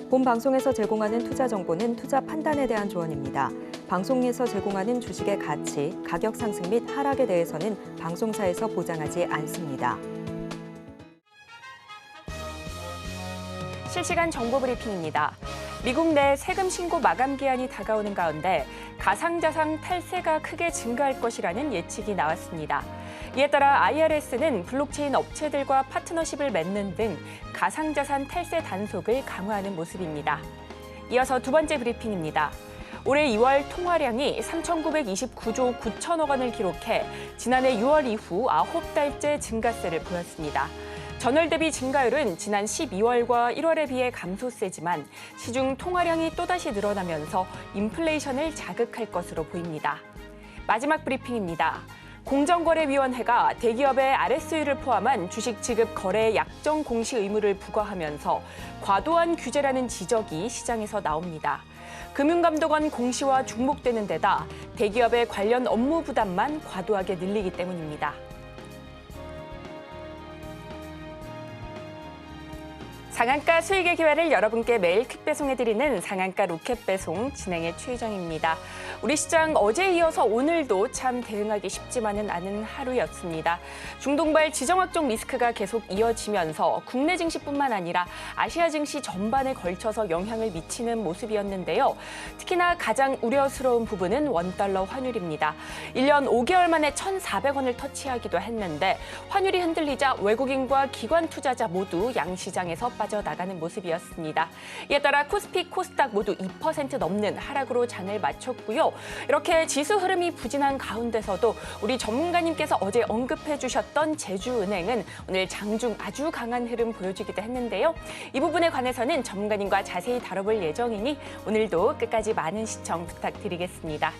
본 방송에서 제공하는 투자 정보는 투자 판단에 대한 조언입니다. 방송에서 제공하는 주식의 가치, 가격 상승 및 하락에 대해서는 방송사에서 보장하지 않습니다. 실시간 정보 브리핑입니다. 미국 내 세금 신고 마감 기한이 다가오는 가운데 가상자산 탈세가 크게 증가할 것이라는 예측이 나왔습니다. 이에 따라 IRS는 블록체인 업체들과 파트너십을 맺는 등 가상자산 탈세 단속을 강화하는 모습입니다. 이어서 두 번째 브리핑입니다. 올해 2월 통화량이 3,929조 9천억 원을 기록해 지난해 6월 이후 9달째 증가세를 보였습니다. 전월 대비 증가율은 지난 12월과 1월에 비해 감소세지만 시중 통화량이 또다시 늘어나면서 인플레이션을 자극할 것으로 보입니다. 마지막 브리핑입니다. 공정거래위원회가 대기업의 RSU를 포함한 주식 지급 거래 약정 공시 의무를 부과하면서 과도한 규제라는 지적이 시장에서 나옵니다. 금융감독원 공시와 중복되는 데다 대기업의 관련 업무 부담만 과도하게 늘리기 때문입니다. 상한가 수익의 기회를 여러분께 매일 퀵 배송해드리는 상한가 로켓 배송 진행의 최희정입니다. 우리 시장 어제에 이어서 오늘도 참 대응하기 쉽지만은 않은 하루였습니다. 중동발 지정학적 리스크가 계속 이어지면서 국내 증시뿐만 아니라 아시아 증시 전반에 걸쳐서 영향을 미치는 모습이었는데요. 특히나 가장 우려스러운 부분은 원달러 환율입니다. 1년 5개월 만에 1,400원을 터치하기도 했는데 환율이 흔들리자 외국인과 기관 투자자 모두 양시장에서 빠져나가는 모습이었습니다. 이에 따라 코스피, 코스닥 모두 2% 넘는 하락으로 장을 마쳤고요. 이렇게 지수 흐름이 부진한 가운데서도 우리 전문가님께서 어제 언급해 주셨던 제주은행은 오늘 장중 아주 강한 흐름 보여주기도 했는데요. 이 부분에 관해서는 전문가님과 자세히 다뤄볼 예정이니 오늘도 끝까지 많은 시청 부탁드리겠습니다.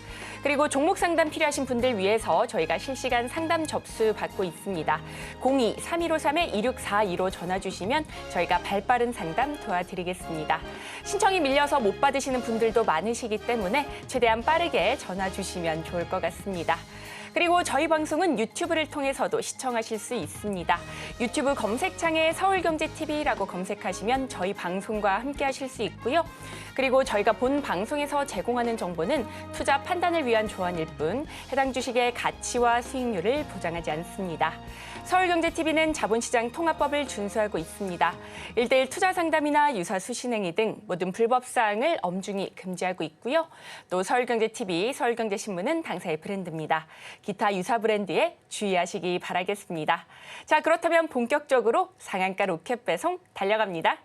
그리고 종목 상담 필요하신 분들 위해서 저희가 실시간 상담 접수 받고 있습니다. 02-3153-2642로 전화 주시면 저희가 발빠른 상담 도와드리겠습니다. 신청이 밀려서 못 받으시는 분들도 많으시기 때문에 최대한 빠르게 전화 주시면 좋을 것 같습니다. 그리고 저희 방송은 유튜브를 통해서도 시청하실 수 있습니다. 유튜브 검색창에 서울경제TV라고 검색하시면 저희 방송과 함께 하실 수 있고요. 그리고 저희가 본 방송에서 제공하는 정보는 투자 판단을 위한 조언일 뿐 해당 주식의 가치와 수익률을 보장하지 않습니다. 서울경제TV는 자본시장 통합법을 준수하고 있습니다. 1:1 투자 상담이나 유사 수신행위 등 모든 불법 사항을 엄중히 금지하고 있고요. 또 서울경제TV, 서울경제신문은 당사의 브랜드입니다. 기타 유사 브랜드에 주의하시기 바라겠습니다. 자, 그렇다면 본격적으로 상한가 로켓 배송 달려갑니다.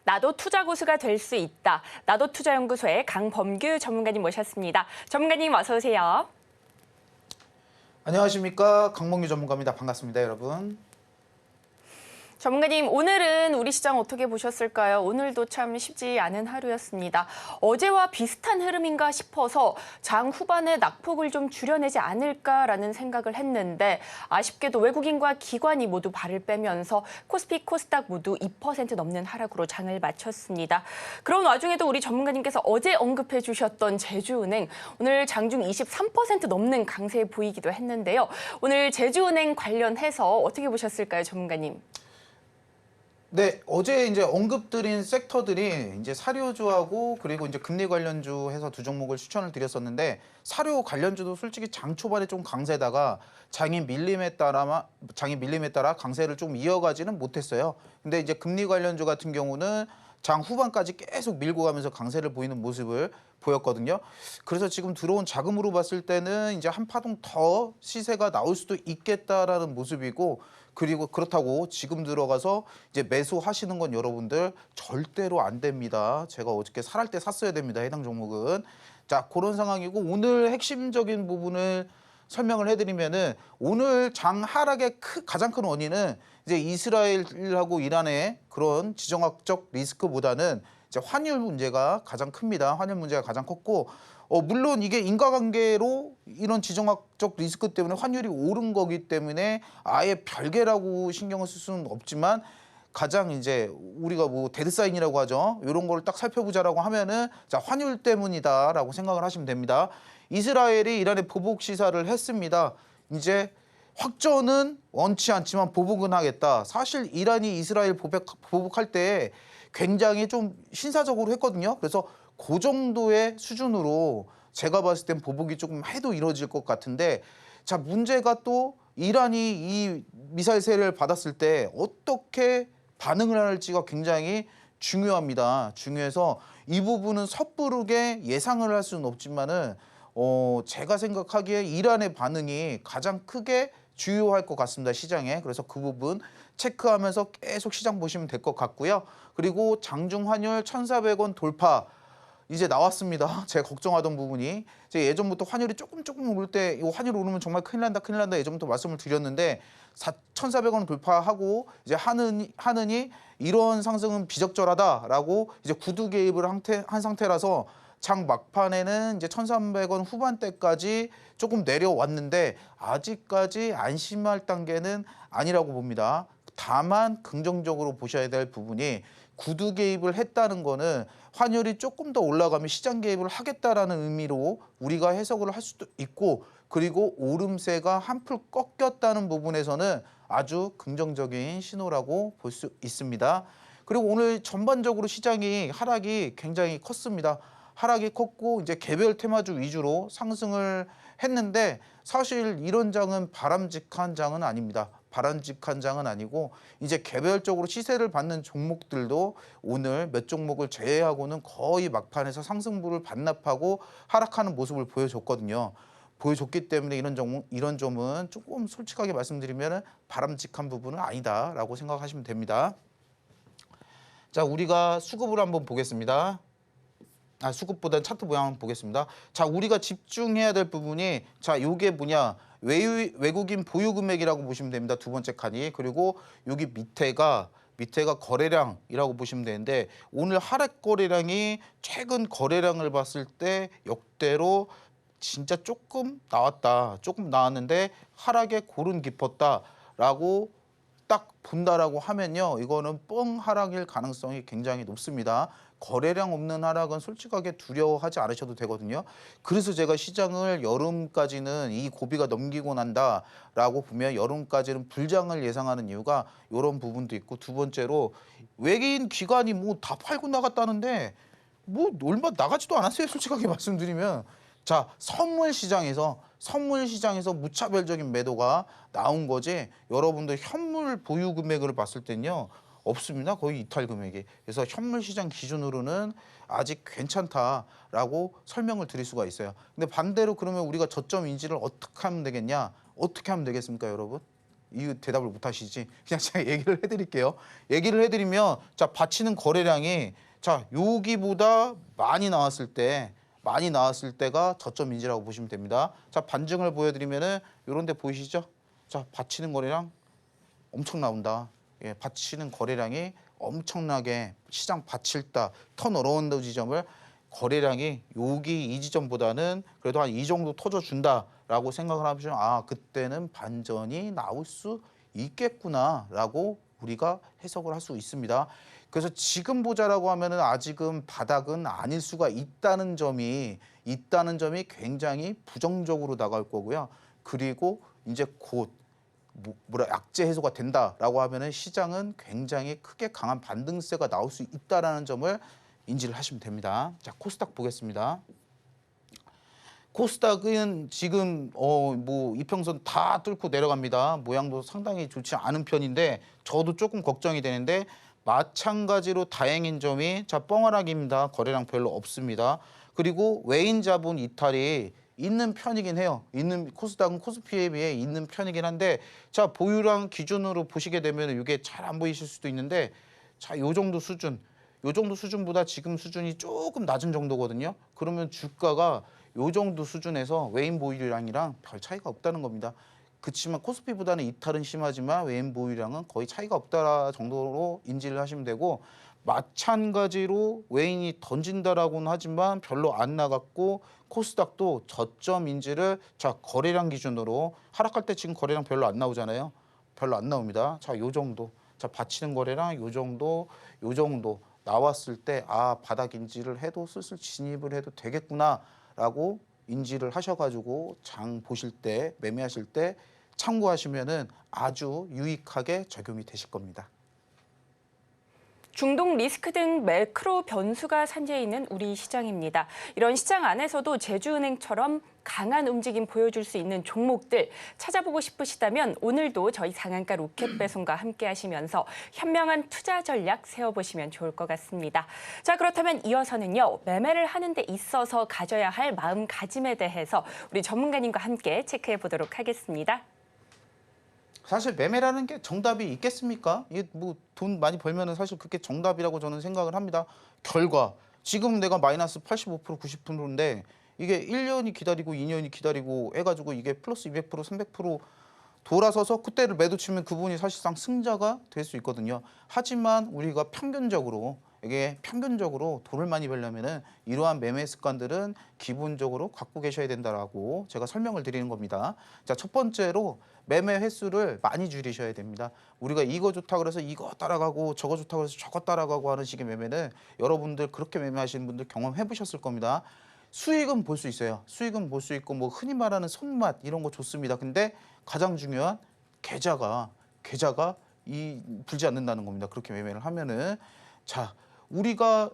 나도 투자 고수가 될 수 있다. 나도 투자연구소의 강범규 전문가님 모셨습니다. 전문가님 어서 오세요. 안녕하십니까. 강범규 전문가입니다. 반갑습니다, 여러분. 전문가님, 오늘은 우리 시장 어떻게 보셨을까요? 오늘도 참 쉽지 않은 하루였습니다. 어제와 비슷한 흐름인가 싶어서 장 후반에 낙폭을 좀 줄여내지 않을까라는 생각을 했는데 아쉽게도 외국인과 기관이 모두 발을 빼면서 코스피, 코스닥 모두 2% 넘는 하락으로 장을 마쳤습니다. 그런 와중에도 우리 전문가님께서 어제 언급해 주셨던 제주은행 오늘 장중 23% 넘는 강세 보이기도 했는데요. 오늘 제주은행 관련해서 어떻게 보셨을까요, 전문가님? 네, 어제 이제 언급드린 섹터들이 이제 사료주하고 그리고 이제 금리 관련주 해서 두 종목을 추천을 드렸었는데 사료 관련주도 솔직히 장 초반에 좀 강세다가 장이 밀림에 따라 강세를 좀 이어가지는 못했어요. 근데 이제 금리 관련주 같은 경우는 장 후반까지 계속 밀고 가면서 강세를 보이는 모습을 보였거든요. 그래서 지금 들어온 자금으로 봤을 때는 이제 한 파동 더 시세가 나올 수도 있겠다라는 모습이고 그리고 그렇다고 지금 들어가서 이제 매수하시는 건 여러분들 절대로 안 됩니다. 제가 어저께 살할 때 샀어야 됩니다. 해당 종목은. 자, 그런 상황이고 오늘 핵심적인 부분을 설명을 해드리면은 오늘 장 하락의 가장 큰 원인은 이제 이스라엘하고 이란의 그런 지정학적 리스크보다는 이제 환율 문제가 가장 큽니다. 환율 문제가 가장 컸고 물론 이게 인과관계로 이런 지정학적 리스크 때문에 환율이 오른 거기 때문에 아예 별개라고 신경을 쓸 수는 없지만 가장 이제 우리가 뭐 데드사인이라고 하죠. 이런 걸 딱 살펴보자라고 하면은 자, 환율 때문이다라고 생각을 하시면 됩니다. 이스라엘이 이란에 보복 시사를 했습니다. 이제 확전은 원치 않지만 보복은 하겠다. 사실 이란이 이스라엘 보복할 때 굉장히 좀 신사적으로 했거든요. 그래서 그 정도의 수준으로 제가 봤을 땐 보복이 조금 해도 이루어질 것 같은데 자, 문제가 또 이란이 이 미사일 세례를 받았을 때 어떻게 반응을 할지가 굉장히 중요합니다. 중요해서 이 부분은 섣부르게 예상을 할 수는 없지만은 제가 생각하기에 이란의 반응이 가장 크게 주요할 것 같습니다. 시장에. 그래서 그 부분 체크하면서 계속 시장 보시면 될 것 같고요. 그리고 장중 환율 1,400원 돌파 이제 나왔습니다. 제가 걱정하던 부분이 제가 예전부터 환율이 조금 오를 때 이 환율 오르면 정말 큰일 난다 예전부터 말씀을 드렸는데 1,400원 돌파하고 이제 하느니 이런 상승은 비적절하다라고 이제 구두 개입을 한 상태라서 장 막판에는 이제 1,300원 후반대까지 조금 내려왔는데 아직까지 안심할 단계는 아니라고 봅니다. 다만 긍정적으로 보셔야 될 부분이 구두 개입을 했다는 거는 환율이 조금 더 올라가면 시장 개입을 하겠다라는 의미로 우리가 해석을 할 수도 있고 그리고 오름세가 한풀 꺾였다는 부분에서는 아주 긍정적인 신호라고 볼 수 있습니다. 그리고 오늘 전반적으로 시장이 하락이 굉장히 컸습니다. 하락이 컸고 이제 개별 테마주 위주로 상승을 했는데 사실 이런 장은 바람직한 장은 아닙니다. 바람직한 장은 아니고 이제 개별적으로 시세를 받는 종목들도 오늘 몇 종목을 제외하고는 거의 막판에서 상승부를 반납하고 하락하는 모습을 보여줬거든요. 보여줬기 때문에 이런 점은 조금 솔직하게 말씀드리면 바람직한 부분은 아니다라고 생각하시면 됩니다. 자, 우리가 수급을 한번 보겠습니다. 수급보다는 차트 모양 한번 보겠습니다. 자, 우리가 집중해야 될 부분이 자, 요게 뭐냐? 외국인 보유 금액이라고 보시면 됩니다. 두 번째 칸이. 그리고 여기 밑에가 거래량이라고 보시면 되는데 오늘 하락 거래량이 최근 거래량을 봤을 때 역대로 진짜 조금 나왔는데 하락의 골은 깊었다라고 딱 본다라고 하면요. 이거는 뻥 하락일 가능성이 굉장히 높습니다. 거래량 없는 하락은 솔직하게 두려워하지 않으셔도 되거든요. 그래서 제가 시장을 여름까지는 이 고비가 넘기고 난다라고 보면 여름까지는 불장을 예상하는 이유가 이런 부분도 있고 두 번째로 외계인 기관이 뭐 다 팔고 나갔다는데 뭐 얼마 나가지도 않았어요. 솔직하게 말씀드리면. 자, 선물 시장에서 무차별적인 매도가 나온 거지 여러분들 현물 보유 금액을 봤을 땐요. 없습니다. 거의 이탈 금액이. 그래서 현물 시장 기준으로는 아직 괜찮다라고 설명을 드릴 수가 있어요. 근데 반대로 그러면 우리가 저점 인지를 어떻게 하면 되겠냐? 어떻게 하면 되겠습니까, 여러분? 이 대답을 못 하시지. 그냥 제가 얘기를 해드릴게요. 얘기를 해드리면 자, 받치는 거래량이 자, 여기보다 많이 나왔을 때가 저점 인지라고 보시면 됩니다. 자, 반증을 보여드리면은 이런 데 보이시죠? 자, 받치는 거래량 엄청 나온다. 예, 받치는 거래량이 엄청나게 시장 받칠다 턴어라운드 지점을 거래량이 여기 이 지점보다는 그래도 한 이 정도 터져준다라고 생각을 하시면 그때는 반전이 나올 수 있겠구나라고 우리가 해석을 할 수 있습니다. 그래서 지금 보자라고 하면은 아직은 바닥은 아닐 수가 있다는 점이 굉장히 부정적으로 나갈 거고요. 그리고 이제 곧 약재 해소가 된다라고 하면은 시장은 굉장히 크게 강한 반등세가 나올 수 있다라는 점을 인지를 하시면 됩니다. 자, 코스닥 보겠습니다. 코스닥은 지금 이평선 다 뚫고 내려갑니다. 모양도 상당히 좋지 않은 편인데 저도 조금 걱정이 되는데 마찬가지로 다행인 점이 자, 뻥하락입니다. 거래량 별로 없습니다. 그리고 외인 자본 이탈이 있는 편이긴 해요. 코스닥은 코스피에 비해 있는 편이긴 한데 자, 보유량 기준으로 보시게 되면 이게 잘 안 보이실 수도 있는데 자, 요 정도 수준보다 지금 수준이 조금 낮은 정도거든요. 그러면 주가가 요 정도 수준에서 외인 보유량이랑 별 차이가 없다는 겁니다. 그렇지만 코스피보다는 이탈은 심하지만 외인 보유량은 거의 차이가 없다 정도로 인지를 하시면 되고, 마찬가지로 외인이 던진다라고는 하지만 별로 안 나갔고, 코스닥도 저점 인지를 자 거래량 기준으로 하락할 때 지금 거래량 별로 안 나오잖아요. 별로 안 나옵니다. 자, 요 정도. 자, 받치는 거래량 요 정도 나왔을 때 아, 바닥 인지를 해도 슬슬 진입을 해도 되겠구나라고 인지를 하셔가지고 장 보실 때, 매매하실 때 참고하시면은 아주 유익하게 적용이 되실 겁니다. 중동 리스크 등 매크로 변수가 산재해 있는 우리 시장입니다. 이런 시장 안에서도 제주은행처럼 강한 움직임 보여줄 수 있는 종목들 찾아보고 싶으시다면 오늘도 저희 상한가 로켓 배송과 함께 하시면서 현명한 투자 전략 세워보시면 좋을 것 같습니다. 자, 그렇다면 이어서는요, 매매를 하는 데 있어서 가져야 할 마음가짐에 대해서 우리 전문가님과 함께 체크해 보도록 하겠습니다. 사실 매매라는 게 정답이 있겠습니까? 이게 뭐 돈 많이 벌면은 사실 그게 정답이라고 저는 생각을 합니다. 결과 지금 내가 마이너스 85%, 90%인데 이게 1년이 기다리고 2년이 기다리고 해가지고 이게 플러스 200%, 300% 돌아서서 그때를 매도 치면 그분이 사실상 승자가 될 수 있거든요. 하지만 우리가 평균적으로 돈을 많이 벌려면은 이러한 매매 습관들은 기본적으로 갖고 계셔야 된다라고 제가 설명을 드리는 겁니다. 자, 첫 번째로 매매 횟수를 많이 줄이셔야 됩니다. 우리가 이거 좋다 그래서 이거 따라가고 저거 좋다 그래서 저거 따라가고 하는 식의 매매는 여러분들 그렇게 매매하시는 분들 경험해 보셨을 겁니다. 수익은 볼 수 있어요. 수익은 볼 수 있고 뭐 흔히 말하는 손맛 이런 거 좋습니다. 근데 가장 중요한 계좌가 불지 않는다는 겁니다. 그렇게 매매를 하면은. 자, 우리가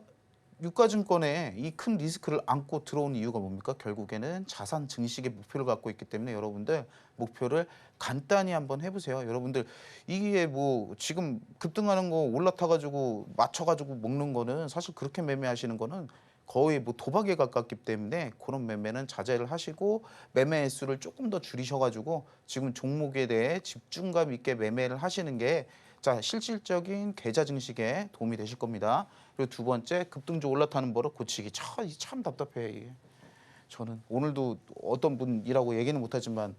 유가증권에 이 큰 리스크를 안고 들어온 이유가 뭡니까? 결국에는 자산 증식의 목표를 갖고 있기 때문에 여러분들 목표를 간단히 한번 해보세요. 여러분들 이게 뭐 지금 급등하는 거 올라타가지고 맞춰가지고 먹는 거는 사실 그렇게 매매하시는 거는 거의 뭐 도박에 가깝기 때문에 그런 매매는 자제를 하시고 매매 횟수를 조금 더 줄이셔가지고 지금 종목에 대해 집중감 있게 매매를 하시는 게 자, 실질적인 계좌 증식에 도움이 되실 겁니다. 그리고 두 번째, 급등주 올라타는 버릇 고치기. 참 답답해 이게. 저는 오늘도 어떤 분이라고 얘기는 못하지만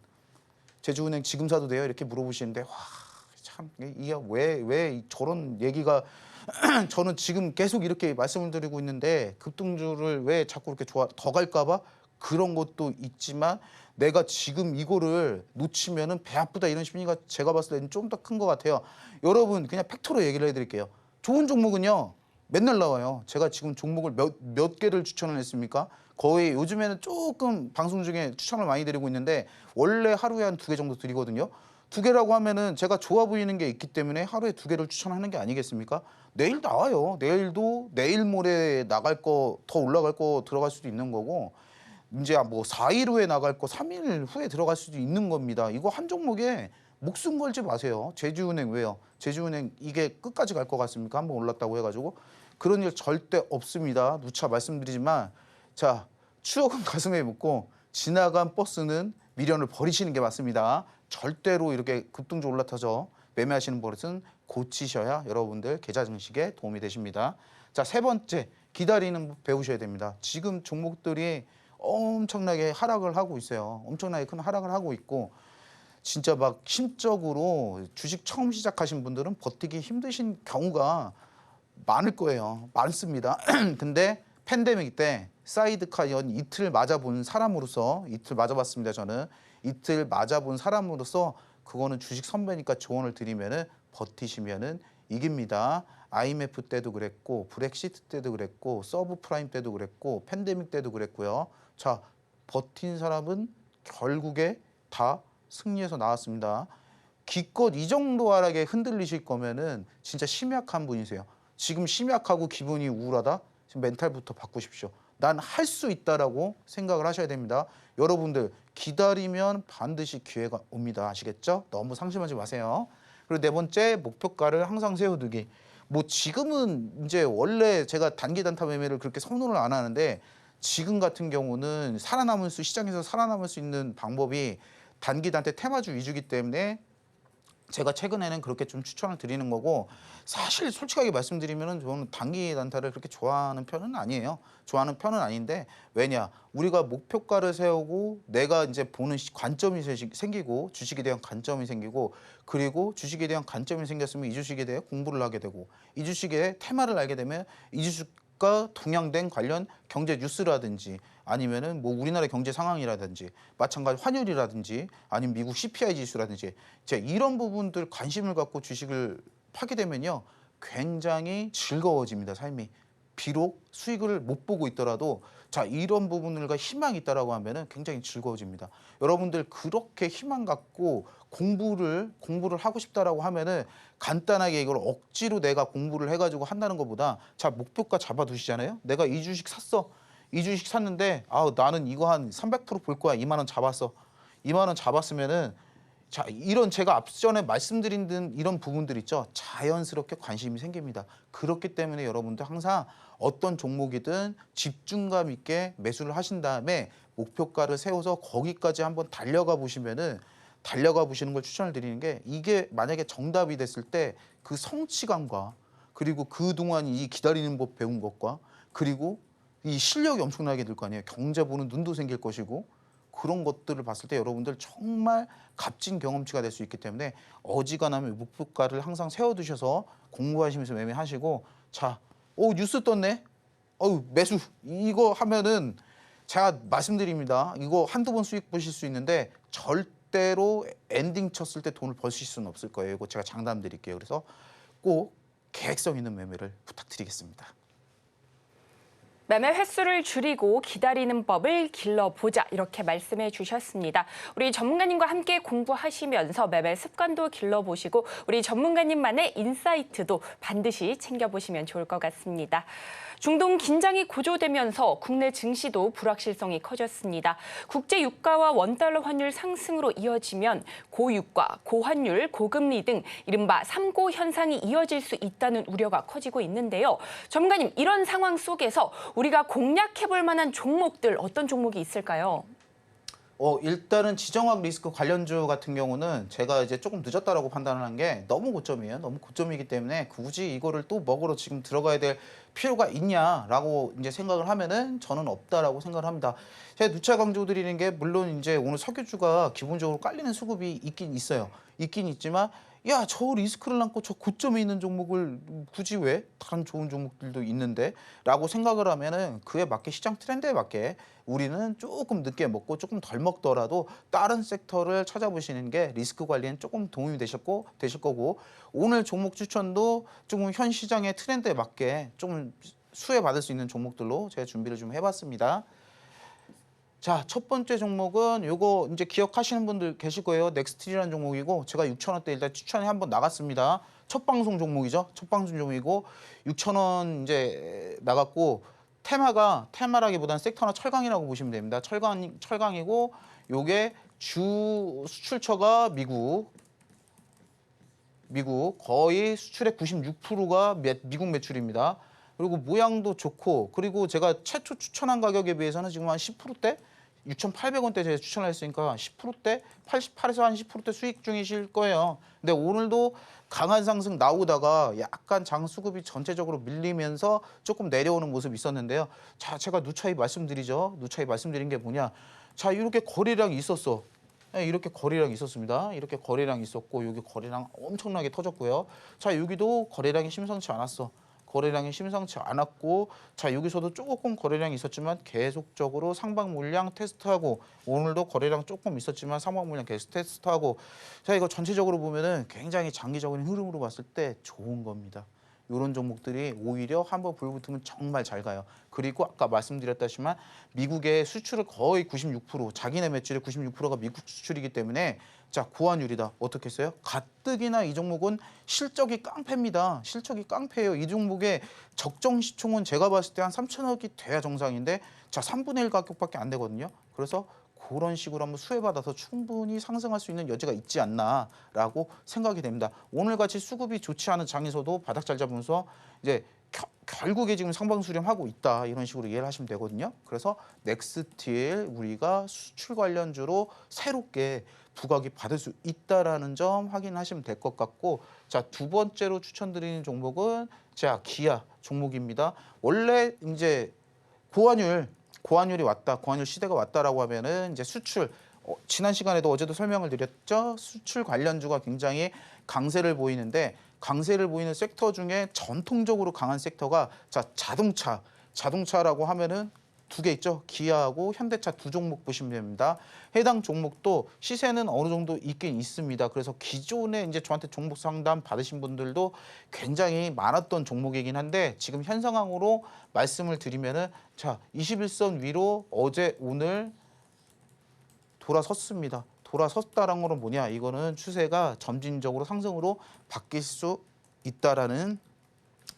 제주은행 지금 사도 돼요? 이렇게 물어보시는데 와, 참 이게 왜 저런 얘기가 저는 지금 계속 이렇게 말씀을 드리고 있는데 급등주를 왜 자꾸 이렇게 더 갈까 봐 그런 것도 있지만 내가 지금 이거를 놓치면은 배 아프다 이런 심리가 제가 봤을 때는 좀 더 큰 것 같아요. 여러분 그냥 팩트로 얘기를 해드릴게요. 좋은 종목은요 맨날 나와요. 제가 지금 종목을 몇 개를 추천을 했습니까? 거의 요즘에는 조금 방송 중에 추천을 많이 드리고 있는데 원래 하루에 한 2개 정도 드리거든요. 2개라고 하면은 제가 좋아 보이는 게 있기 때문에 하루에 2개를 추천하는 게 아니겠습니까? 내일 나와요. 내일도 내일 모레 나갈 거 더 올라갈 거 들어갈 수도 있는 거고 이제 뭐 4일 후에 나갈 거 3일 후에 들어갈 수도 있는 겁니다. 이거 한 종목에 목숨 걸지 마세요. 제주은행 왜요? 제주은행 이게 끝까지 갈 것 같습니까? 한번 올랐다고 해가지고 그런 일 절대 없습니다. 누차 말씀드리지만 자, 추억은 가슴에 묻고 지나간 버스는 미련을 버리시는 게 맞습니다. 절대로 이렇게 급등주 올라타서 매매하시는 버릇은 고치셔야 여러분들 계좌 증식에 도움이 되십니다. 자, 세 번째, 기다리는 법 배우셔야 됩니다. 지금 종목들이 엄청나게 하락을 하고 있어요. 엄청나게 큰 하락을 하고 있고 진짜 막 심적으로 주식 처음 시작하신 분들은 버티기 힘드신 경우가 많을 거예요. 많습니다. 근데 팬데믹 때 사이드카 연 이틀 맞아본 사람으로서 이틀 맞아봤습니다. 저는 이틀 맞아본 사람으로서 그거는 주식 선배니까 조언을 드리면은 버티시면은 이깁니다. IMF 때도 그랬고 브렉시트 때도 그랬고 서브프라임 때도 그랬고 팬데믹 때도 그랬고요. 자, 버틴 사람은 결국에 다 승리해서 나왔습니다. 기껏 이 정도 하락에 흔들리실 거면은 진짜 심약한 분이세요. 지금 심약하고 기분이 우울하다? 지금 멘탈부터 바꾸십시오. 난 할 수 있다라고 생각을 하셔야 됩니다. 여러분들 기다리면 반드시 기회가 옵니다. 아시겠죠? 너무 상심하지 마세요. 그리고 네 번째, 목표가를 항상 세워두기. 뭐 지금은 이제 원래 제가 단기 단타 매매를 그렇게 선호를 안 하는데 지금 같은 경우는 시장에서 살아남을 수 있는 방법이 단기 단타 테마주 위주기 때문에 제가 최근에는 그렇게 좀 추천을 드리는 거고, 사실 솔직하게 말씀드리면은 저는 단기 단타를 그렇게 좋아하는 편은 아니에요. 좋아하는 편은 아닌데, 왜냐, 우리가 목표가를 세우고 내가 이제 보는 관점이 생기고 주식에 대한 관점이 생기고, 그리고 주식에 대한 관점이 생겼으면 이 주식에 대해 공부를 하게 되고, 이 주식의 테마를 알게 되면 이 주식과 동향된 관련 경제 뉴스라든지 아니면은 뭐 우리나라 경제 상황이라든지 마찬가지 환율이라든지 아니면 미국 CPI 지수라든지 이런 부분들 관심을 갖고 주식을 하게 되면요, 굉장히 즐거워집니다, 삶이. 비록 수익을 못 보고 있더라도 이런 부분들과 희망이 있다라고 하면은 굉장히 즐거워집니다. 여러분들 그렇게 희망 갖고 공부를 하고 싶다라고 하면은 간단하게 이걸 억지로 내가 공부를 해가지고 한다는 것보다 목표가 잡아두시잖아요. 내가 이 주식 샀어. 이 주식 샀는데 나는 이거 한 300%볼 거야. 2만 원 잡았어. 2만 원 잡았으면은 이런 제가 앞전에 말씀드린 듯 이런 부분들 있죠. 자연스럽게 관심이 생깁니다. 그렇기 때문에 여러분들 항상 어떤 종목이든 집중감 있게 매수를 하신 다음에 목표가를 세워서 거기까지 한번 달려가 보시는 걸 추천을 드리는 게, 이게 만약에 정답이 됐을 때 그 성취감과 그리고 그동안 이 기다리는 법 배운 것과 그리고 이 실력이 엄청나게 늘 거 아니에요. 경제 보는 눈도 생길 것이고, 그런 것들을 봤을 때 여러분들 정말 값진 경험치가 될 수 있기 때문에 어지간하면 목표가를 항상 세워두셔서 공부하시면서 매매하시고, 뉴스 떴네? 매수! 이거 하면은 제가 말씀드립니다. 이거 한두 번 수익 보실 수 있는데 절대로 엔딩 쳤을 때 돈을 버실 수는 없을 거예요. 이거 제가 장담 드릴게요. 그래서 꼭 계획성 있는 매매를 부탁드리겠습니다. 매매 횟수를 줄이고 기다리는 법을 길러보자, 이렇게 말씀해 주셨습니다. 우리 전문가님과 함께 공부하시면서 매매 습관도 길러보시고 우리 전문가님만의 인사이트도 반드시 챙겨보시면 좋을 것 같습니다. 중동 긴장이 고조되면서 국내 증시도 불확실성이 커졌습니다. 국제 유가와 원달러 환율 상승으로 이어지면 고유가, 고환율, 고금리 등 이른바 3고 현상이 이어질 수 있다는 우려가 커지고 있는데요. 전문가님, 이런 상황 속에서 우리가 공략해볼 만한 종목들 어떤 종목이 있을까요? 일단은 지정학 리스크 관련주 같은 경우는 제가 이제 조금 늦었다라고 판단한 게 너무 고점이에요. 너무 고점이기 때문에 굳이 이거를 또 먹으러 지금 들어가야 될 필요가 있냐라고 이제 생각을 하면은 저는 없다라고 생각을 합니다. 제가 누차 강조드리는 게, 물론 이제 오늘 석유주가 기본적으로 깔리는 수급이 있긴 있어요. 있긴 있지만, 저 리스크를 안고 저 고점에 있는 종목을 굳이 왜? 다른 좋은 종목들도 있는데? 라고 생각을 하면은 그에 맞게, 시장 트렌드에 맞게 우리는 조금 늦게 먹고 조금 덜 먹더라도 다른 섹터를 찾아보시는 게 리스크 관리엔 조금 도움이 되실 거고, 오늘 종목 추천도 조금 현 시장의 트렌드에 맞게 좀 수혜받을 수 있는 종목들로 제가 준비를 좀 해봤습니다. 첫 번째 종목은 요거 이제 기억하시는 분들 계실 거예요. 넥스틸이라는 종목이고, 제가 6,000원대 일단 추천이 한번 나갔습니다. 첫 방송 종목이죠. 첫 방송 종목이고 6,000원 이제 나갔고, 테마라기보다는 섹터나 철강이라고 보시면 됩니다. 철강이고, 요게 주 수출처가 미국 거의 수출의 96%가 미국 매출입니다. 그리고 모양도 좋고, 그리고 제가 최초 추천한 가격에 비해서는 지금 한 10%대? 6,800원대 제가 추천을 했으니까 10%대? 88에서 한 10%대 수익 중이실 거예요. 근데 오늘도 강한 상승 나오다가 약간 장수급이 전체적으로 밀리면서 조금 내려오는 모습이 있었는데요. 제가 누차히 말씀드리죠. 누차히 말씀드린 게 뭐냐. 이렇게 거래량이 있었어. 이렇게 거래량이 있었습니다. 이렇게 거래량이 있었고, 여기 거래량 엄청나게 터졌고요. 여기도 거래량이 심상치 않았어. 거래량이 심상치 않았고, 여기서도 조금 거래량이 있었지만 계속적으로 상방 물량 테스트하고, 오늘도 거래량 조금 있었지만 상방 물량 계속 테스트하고, 이거 전체적으로 보면은 굉장히 장기적인 흐름으로 봤을 때 좋은 겁니다. 이런 종목들이 오히려 한번 불붙으면 정말 잘 가요. 그리고 아까 말씀드렸다시만 미국의 수출을 거의 96%, 자기네 매출의 96%가 미국 수출이기 때문에 고환율이다. 어떻게 했어요? 가뜩이나 이 종목은 실적이 깡패입니다. 실적이 깡패예요. 이 종목의 적정 시총은 제가 봤을 때 한 3천억이 돼야 정상인데 3분의 1 가격밖에 안 되거든요. 그래서 그런 식으로 한번 수혜받아서 충분히 상승할 수 있는 여지가 있지 않나라고 생각이 됩니다. 오늘같이 수급이 좋지 않은 장에서도 바닥 잘 잡으면서 이제 결국에 지금 상방 수렴하고 있다, 이런 식으로 이해를 하시면 되거든요. 그래서 넥스틸 우리가 수출 관련주로 새롭게 부각이 받을 수 있다라는 점 확인하시면 될 것 같고, 자, 두 번째로 추천드리는 종목은 자, 기아 종목입니다. 원래 이제 고환율이 왔다, 고환율 시대가 왔다라고 하면은 이제 수출, 지난 시간에도 어제도 설명을 드렸죠. 수출 관련주가 굉장히 강세를 보이는데, 강세를 보이는 섹터 중에 전통적으로 강한 섹터가 자, 자동차라고 하면은 두 개 있죠. 기아하고 현대차 두 종목 보시면 됩니다. 해당 종목도 시세는 어느 정도 있긴 있습니다. 그래서 기존에 이제 저한테 종목 상담 받으신 분들도 굉장히 많았던 종목이긴 한데, 지금 현 상황으로 말씀을 드리면은 자, 21선 위로 어제 오늘 돌아섰습니다. 돌아섰다라는 거는 뭐냐? 이거는 추세가 점진적으로 상승으로 바뀔 수 있다라는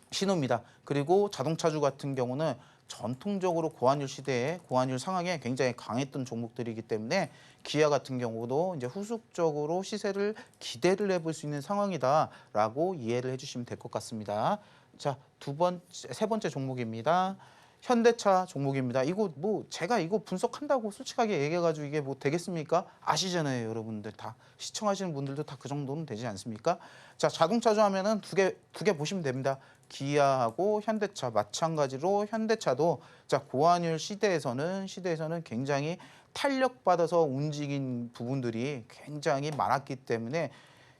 신호입니다. 그리고 자동차주 같은 경우는 전통적으로 고환율 시대에 고환율 상황에 굉장히 강했던 종목들이기 때문에 기아 같은 경우도 이제 후속적으로 시세를 기대를 해볼 수 있는 상황이다라고 이해를 해주시면 될 것 같습니다. 자, 세 번째 종목입니다. 현대차 종목입니다. 이거 뭐 제가 이거 분석한다고 솔직하게 얘기해가지고 이게 뭐 되겠습니까? 아시잖아요, 여러분들 다 시청하시는 분들도 다 그 정도는 되지 않습니까? 자, 자동차주 하면은 두 개 보시면 됩니다. 기아하고 현대차 마찬가지로 현대차도 자, 고환율 시대에서는 굉장히 탄력받아서 움직인 부분들이 굉장히 많았기 때문에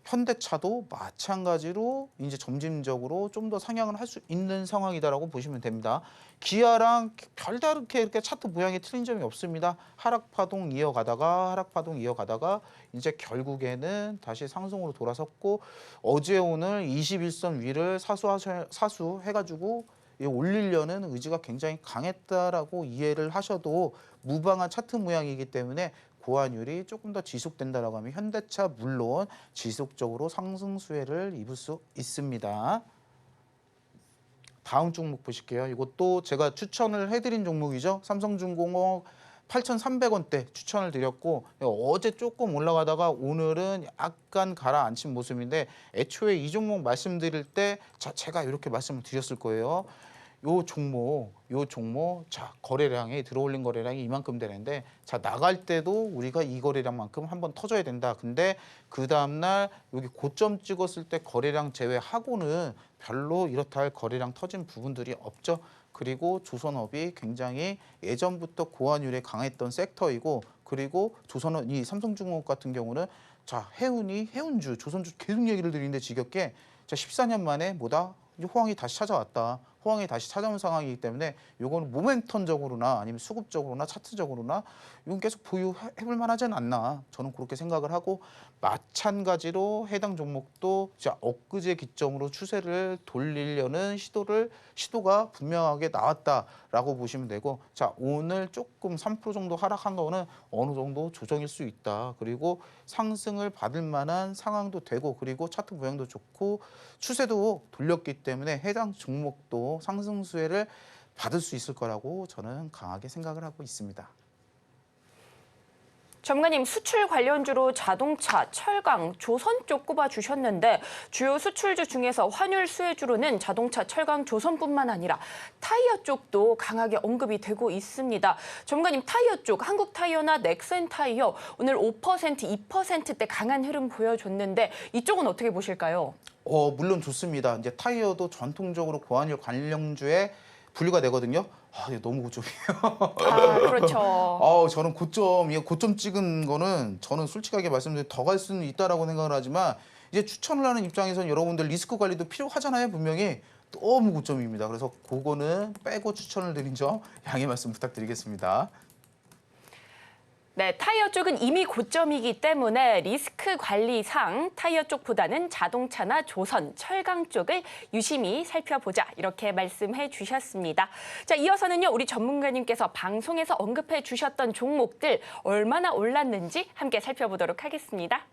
현대차도 마찬가지로 이제 점진적으로 좀 더 상향을 할 수 있는 상황이다라고 보시면 됩니다. 기아랑 별다르게 이렇게 차트 모양이 틀린 점이 없습니다. 하락 파동 이어가다가 이제 결국에는 다시 상승으로 돌아섰고, 어제 오늘 21선 위를 사수해가지고 올리려는 의지가 굉장히 강했다라고 이해를 하셔도 무방한 차트 모양이기 때문에 고환율이 조금 더 지속된다라고 하면 현대차 물론 지속적으로 상승 수혜를 입을 수 있습니다. 다음 종목 보실게요. 이것도 제가 추천을 해드린 종목이죠. 삼성중공업 8,300원대 추천을 드렸고, 어제 조금 올라가다가 오늘은 약간 가라앉힌 모습인데, 애초에 이 종목 말씀드릴 때 제가 이렇게 말씀을 드렸을 거예요. 요 종목 자, 거래량이 들어올린 거래량이 이만큼 되는데, 자, 나갈 때도 우리가 이 거래량만큼 한번 터져야 된다. 근데 그 다음 날 여기 고점 찍었을 때 거래량 제외하고는 별로 이렇다 할 거래량 터진 부분들이 없죠. 그리고 조선업이 굉장히 예전부터 고환율에 강했던 섹터이고, 그리고 조선업 이 삼성중공업 같은 경우는 자, 해운주, 조선주 계속 얘기를 드리는데 지겹게 자, 14년 만에 호황이 다시 찾아왔다. 호황이 다시 찾아온 상황이기 때문에 요거는 모멘텀적으로나 아니면 수급적으로나 차트적으로나 이건 계속 보유해볼 만하지는 않나, 저는 그렇게 생각을 하고, 마찬가지로 해당 종목도 자, 엊그제 기점으로 추세를 돌리려는 시도가 분명하게 나왔다라고 보시면 되고, 자, 오늘 조금 3% 정도 하락한 거는 어느 정도 조정일 수 있다. 그리고 상승을 받을 만한 상황도 되고, 그리고 차트 모양도 좋고 추세도 돌렸기 때문에 해당 종목도 상승 수혜를 받을 수 있을 거라고 저는 강하게 생각을 하고 있습니다. 전문가님, 수출 관련주로 자동차, 철강, 조선 쪽 꼽아주셨는데, 주요 수출주 중에서 환율 수혜주로는 자동차, 철강, 조선뿐만 아니라 타이어 쪽도 강하게 언급이 되고 있습니다. 전문가님, 타이어 쪽, 한국타이어나 넥센타이어 오늘 5%, 2%대 강한 흐름 보여줬는데 이쪽은 어떻게 보실까요? 물론 좋습니다. 이제 타이어도 전통적으로 고환율 관련주에 분류가 되거든요. 이거 너무 고점이에요. 그렇죠. 저는 고점 찍은 거는 저는 솔직하게 말씀드리면 더 갈 수는 있다라고 생각을 하지만, 이제 추천을 하는 입장에서는 여러분들 리스크 관리도 필요하잖아요. 분명히 너무 고점입니다. 그래서 그거는 빼고 추천을 드린 점 양해 말씀 부탁드리겠습니다. 네, 타이어 쪽은 이미 고점이기 때문에 리스크 관리상 타이어 쪽보다는 자동차나 조선, 철강 쪽을 유심히 살펴보자, 이렇게 말씀해 주셨습니다. 자, 이어서는요, 우리 전문가님께서 방송에서 언급해 주셨던 종목들 얼마나 올랐는지 함께 살펴보도록 하겠습니다.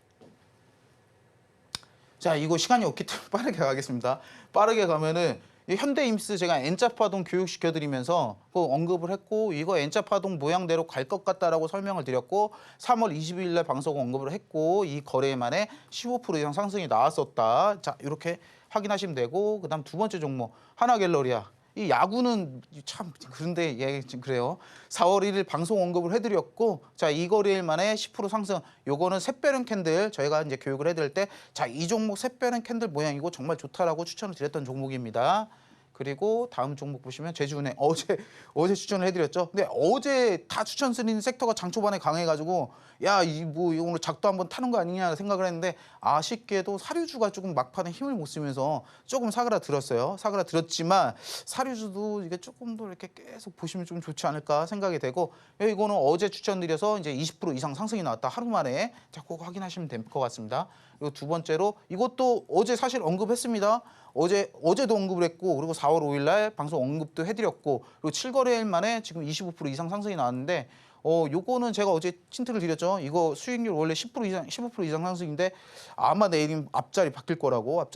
자, 이거 시간이 없기 때문에 빠르게 가겠습니다. 빠르게 가면은 현대임스 제가 N자 파동 교육시켜드리면서 언급을 했고, 이거 N자 파동 모양대로 갈 것 같다라고 설명을 드렸고, 3월 22일 날 방송 언급을 했고, 이 거래만에 15% 이상 상승이 나왔었다. 자, 이렇게 확인하시면 되고, 그다음 두 번째 종목 하나갤러리아. 이 야구는 참 그런데 예, 지금 그래요. 4월 1일 방송 언급을 해드렸고, 자, 이 거래일 만에 10% 상승. 요거는 샛별은 캔들 저희가 이제 교육을 해드릴 때, 자, 이 종목 샛별은 캔들 모양이고 정말 좋다라고 추천을 드렸던 종목입니다. 그리고 다음 종목 보시면 제주은행 어제 추천을 해드렸죠. 근데 어제 다 추천드린 섹터가 장 초반에 강해가지고 야, 이 뭐 오늘 작도 한번 타는 거 아니냐 생각을 했는데 아쉽게도 사료주가 조금 막판에 힘을 못 쓰면서 조금 사그라들었어요. 사그라들었지만 사료주도 이게 조금 더 이렇게 계속 보시면 좀 좋지 않을까 생각이 되고, 이거는 어제 추천드려서 이제 20% 이상 상승이 나왔다 하루 만에. 자, 꼭 확인하시면 될 것 같습니다. 그리고 두 번째로 이것도 어제 사실 언급했습니다. 어제도 언급을 했고, 그리고 4월 5일 날 방송 언급도 해드렸고, 그리고 7거래일 만에 지금 25% 이상 상승이 나왔는데, 요거는 제가 어제 힌트를 드렸죠. 이거 수익률 원래 10% 이상, 15% 이상 상승인데 아마 내일 앞자리 바뀔 거라고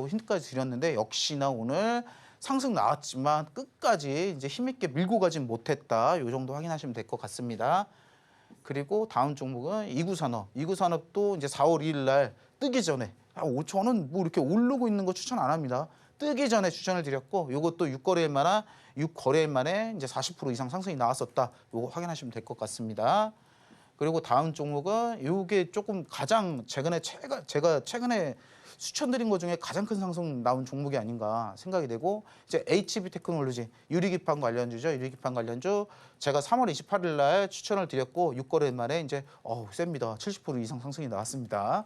힌트까지 드렸는데, 역시나 오늘 상승 나왔지만 끝까지 이제 힘있게 밀고 가진 못했다. 요 정도 확인하시면 될 것 같습니다. 그리고 다음 종목은 이구산업. 이구산업도 이제 4월 2일 날 뜨기 전에, 저는 뭐 이렇게 오르고 있는 거 추천 안 합니다. 뜨기 전에 추천을 드렸고, 요것도 6거래일 만에 이제 40% 이상 상승이 나왔었다. 요거 확인하시면 될 것 같습니다. 그리고 다음 종목은 요게 조금 가장 제가 최근에 추천드린 것 중에 가장 큰 상승 나온 종목이 아닌가 생각이 되고, 이제 HB 테크놀로지 유리기판 관련주죠. 유리기판 관련주 제가 3월 28일 날 추천을 드렸고 6거래일 만에 이제 셉니다. 70% 이상 상승이 나왔습니다.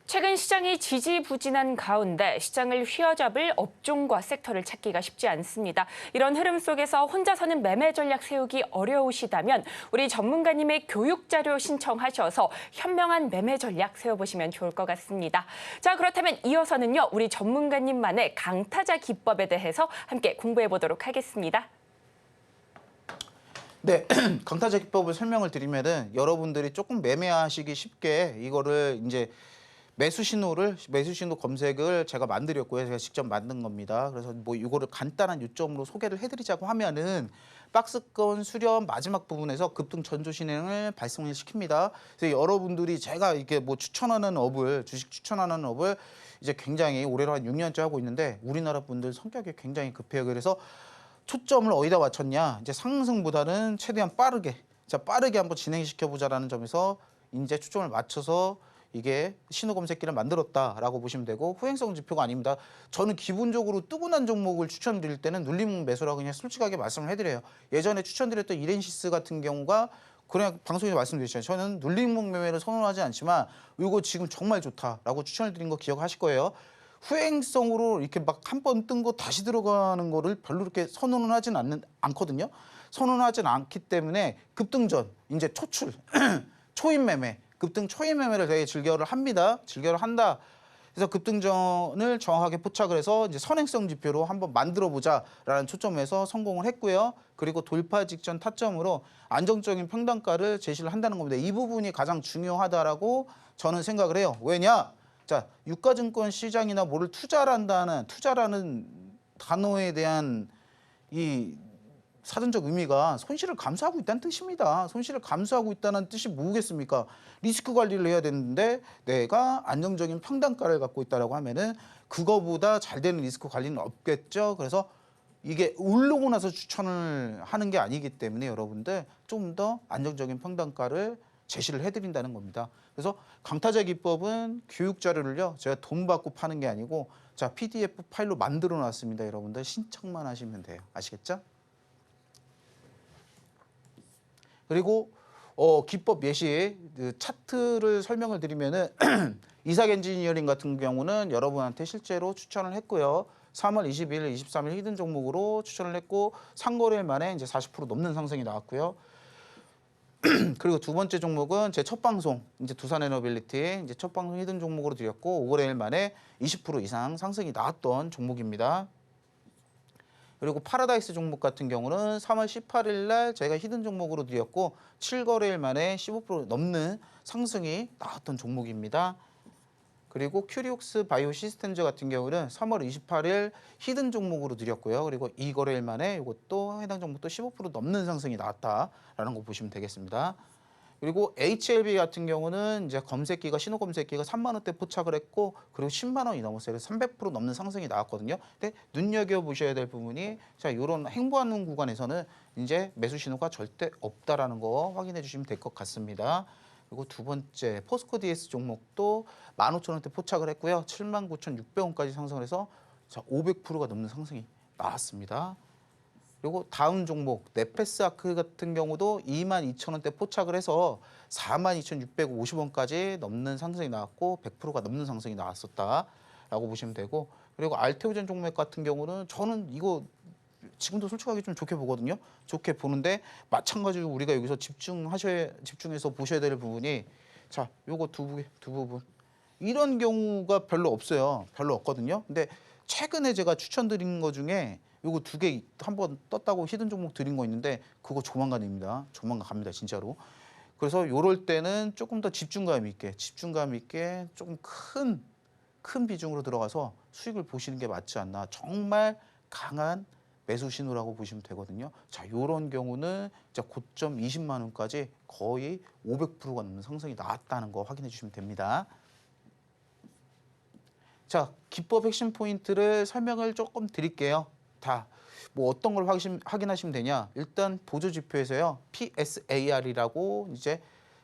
최근 시장이 지지부진한 가운데 시장을 휘어잡을 업종과 섹터를 찾기가 쉽지 않습니다. 이런 흐름 속에서 혼자서는 매매 전략 세우기 어려우시다면 우리 전문가님의 교육 자료 신청하셔서 현명한 매매 전략 세워보시면 좋을 것 같습니다. 자, 그렇다면 이어서는요, 우리 전문가님만의 강타자 기법에 대해서 함께 공부해 보도록 하겠습니다. 네, 강타자 기법을 설명을 드리면은 여러분들이 조금 매매하시기 쉽게 이거를 이제 매수 신호 검색을 제가 만들었고요. 제가 직접 만든 겁니다. 그래서 뭐 이거를 간단한 요점으로 소개를 해드리자고 하면은 박스권 수렴 마지막 부분에서 급등 전조 진행을 발생을 시킵니다. 그래서 여러분들이 제가 이게 뭐 주식 추천하는 업을 이제 굉장히 올해로 한 6년째 하고 있는데, 우리나라 분들 성격이 굉장히 급해요. 그래서 초점을 어디다 맞췄냐? 이제 상승보다는 최대한 빠르게 한번 진행시켜 보자라는 점에서 이제 초점을 맞춰서 이게 신호 검색기를 만들었다라고 보시면 되고, 후행성 지표가 아닙니다. 저는 기본적으로 뜨고 난 종목을 추천드릴 때는 눌림 매수라고 그냥 솔직하게 말씀을 해드려요. 예전에 추천드렸던 이렌시스 같은 경우가 그냥 방송에서 말씀드렸잖아요. 저는 눌림 매매를 선호하지 않지만 이거 지금 정말 좋다라고 추천을 드린 거 기억하실 거예요. 후행성으로 이렇게 막 한 번 뜬 거 다시 들어가는 거를 별로 이렇게 선호는 하진 않거든요. 선호하진 않기 때문에 급등 전 이제 초임 매매, 급등 초임 매매를 되게 즐겨를 한다. 그래서 급등전을 정확하게 포착을 해서 이제 선행성 지표로 한번 만들어 보자라는 초점에서 성공을 했고요. 그리고 돌파 직전 타점으로 안정적인 평단가를 제시를 한다는 겁니다. 이 부분이 가장 중요하다라고 저는 생각을 해요. 왜냐? 자, 유가증권 시장이나 뭐를 투자라는 단어에 대한 이 사전적 의미가 손실을 감수하고 있다는 뜻입니다. 손실을 감수하고 있다는 뜻이 뭐겠습니까? 리스크 관리를 해야 되는데 내가 안정적인 평단가를 갖고 있다라고 하면은 그거보다 잘 되는 리스크 관리는 없겠죠. 그래서 이게 오르고 나서 추천을 하는 게 아니기 때문에 여러분들 좀 더 안정적인 평단가를 제시를 해드린다는 겁니다. 그래서 강타자 기법은 교육 자료를요, 제가 돈 받고 파는 게 아니고 자, PDF 파일로 만들어 놨습니다. 여러분들 신청만 하시면 돼요. 아시겠죠? 그리고 기법 예시 차트를 설명을 드리면은 이삭 엔지니어링 같은 경우는 여러분한테 실제로 추천을 했고요. 3월 22일, 23일 히든 종목으로 추천을 했고 상거래일 만에 이제 40% 넘는 상승이 나왔고요. 그리고 두 번째 종목은 제 첫 방송 이제 두산에너빌리티 이제 첫 방송 히든 종목으로 드렸고 5거래일 만에 20% 이상 상승이 나왔던 종목입니다. 그리고 파라다이스 종목 같은 경우는 3월 18일 날 제가 히든 종목으로 드렸고 7거래일 만에 15% 넘는 상승이 나왔던 종목입니다. 그리고 큐리옥스 바이오 시스템즈 같은 경우는 3월 28일 히든 종목으로 드렸고요. 그리고 2거래일 만에 이것도 해당 종목도 15% 넘는 상승이 나왔다라는 거 보시면 되겠습니다. 그리고 HLB 같은 경우는 이제 검색기가 신호 검색기가 3만 원대 포착을 했고 그리고 10만 원이 넘었어요. 그래서 300% 넘는 상승이 나왔거든요. 근데 눈여겨 보셔야 될 부분이 자, 이런 행보하는 구간에서는 이제 매수 신호가 절대 없다라는 거 확인해 주시면 될 것 같습니다. 그리고 두 번째 포스코 DS 종목도 15,000원대 포착을 했고요. 79,600원까지 상승을 해서 자, 500%가 넘는 상승이 나왔습니다. 그리고 다음 종목 네페스아크 같은 경우도 22,000원대 포착을 해서 42,650원까지 넘는 상승이 나왔고 100%가 넘는 상승이 나왔었다라고 보시면 되고 그리고 알테오젠 종목 같은 경우는 저는 이거 지금도 솔직하게 좀 좋게 보거든요. 좋게 보는데 마찬가지로 우리가 여기서 집중해서 보셔야 될 부분이 자, 요거 두 부분 이런 경우가 별로 없어요. 별로 없거든요. 근데 최근에 제가 추천드린 거 중에 요거 2개 한번 떴다고 히든 종목 드린 거 있는데 그거 조만간입니다. 조만간 갑니다, 진짜로. 그래서 요럴 때는 조금 더 집중감 있게 조금 큰 비중으로 들어가서 수익을 보시는 게 맞지 않나. 정말 강한 매수 신호라고 보시면 되거든요. 자, 요런 경우는 진짜 고점 20만 원까지 거의 500%가 넘는 상승이 나왔다는 거 확인해 주시면 됩니다. 자, 기법 핵심 포인트를 설명을 조금 드릴게요. 다 뭐 어떤 걸 확인하시면 되냐? 일단 보조 지표에서요. PSAR이라고 이제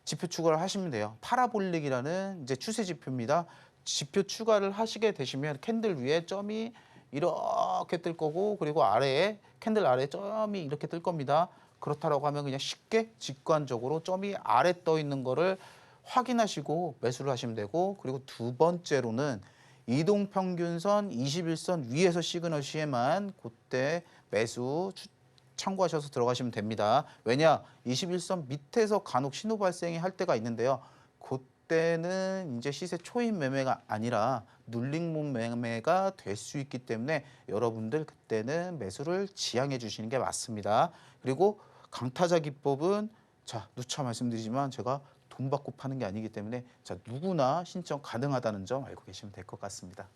지표 추가를 하시면 돼요. 파라볼릭이라는 이제 추세 지표입니다. 지표 추가를 하시게 되시면 캔들 위에 점이 이렇게 뜰 거고 그리고 아래에 캔들 아래에 점이 이렇게 뜰 겁니다. 그렇다라고 하면 그냥 쉽게 직관적으로 점이 아래 떠 있는 거를 확인하시고 매수를 하시면 되고 그리고 두 번째로는 이동평균선 21선 위에서 시그널 시에만 그때 매수 참고하셔서 들어가시면 됩니다. 왜냐? 21선 밑에서 간혹 신호 발생이 할 때가 있는데요. 그때는 이제 시세 초입 매매가 아니라 눌림목 매매가 될 수 있기 때문에 여러분들 그때는 매수를 지양해 주시는 게 맞습니다. 그리고 강타자 기법은 자, 누차 말씀드리지만 제가 돈 받고 파는 게 아니기 때문에 자, 누구나 신청 가능하다는 점 알고 계시면 될 것 같습니다.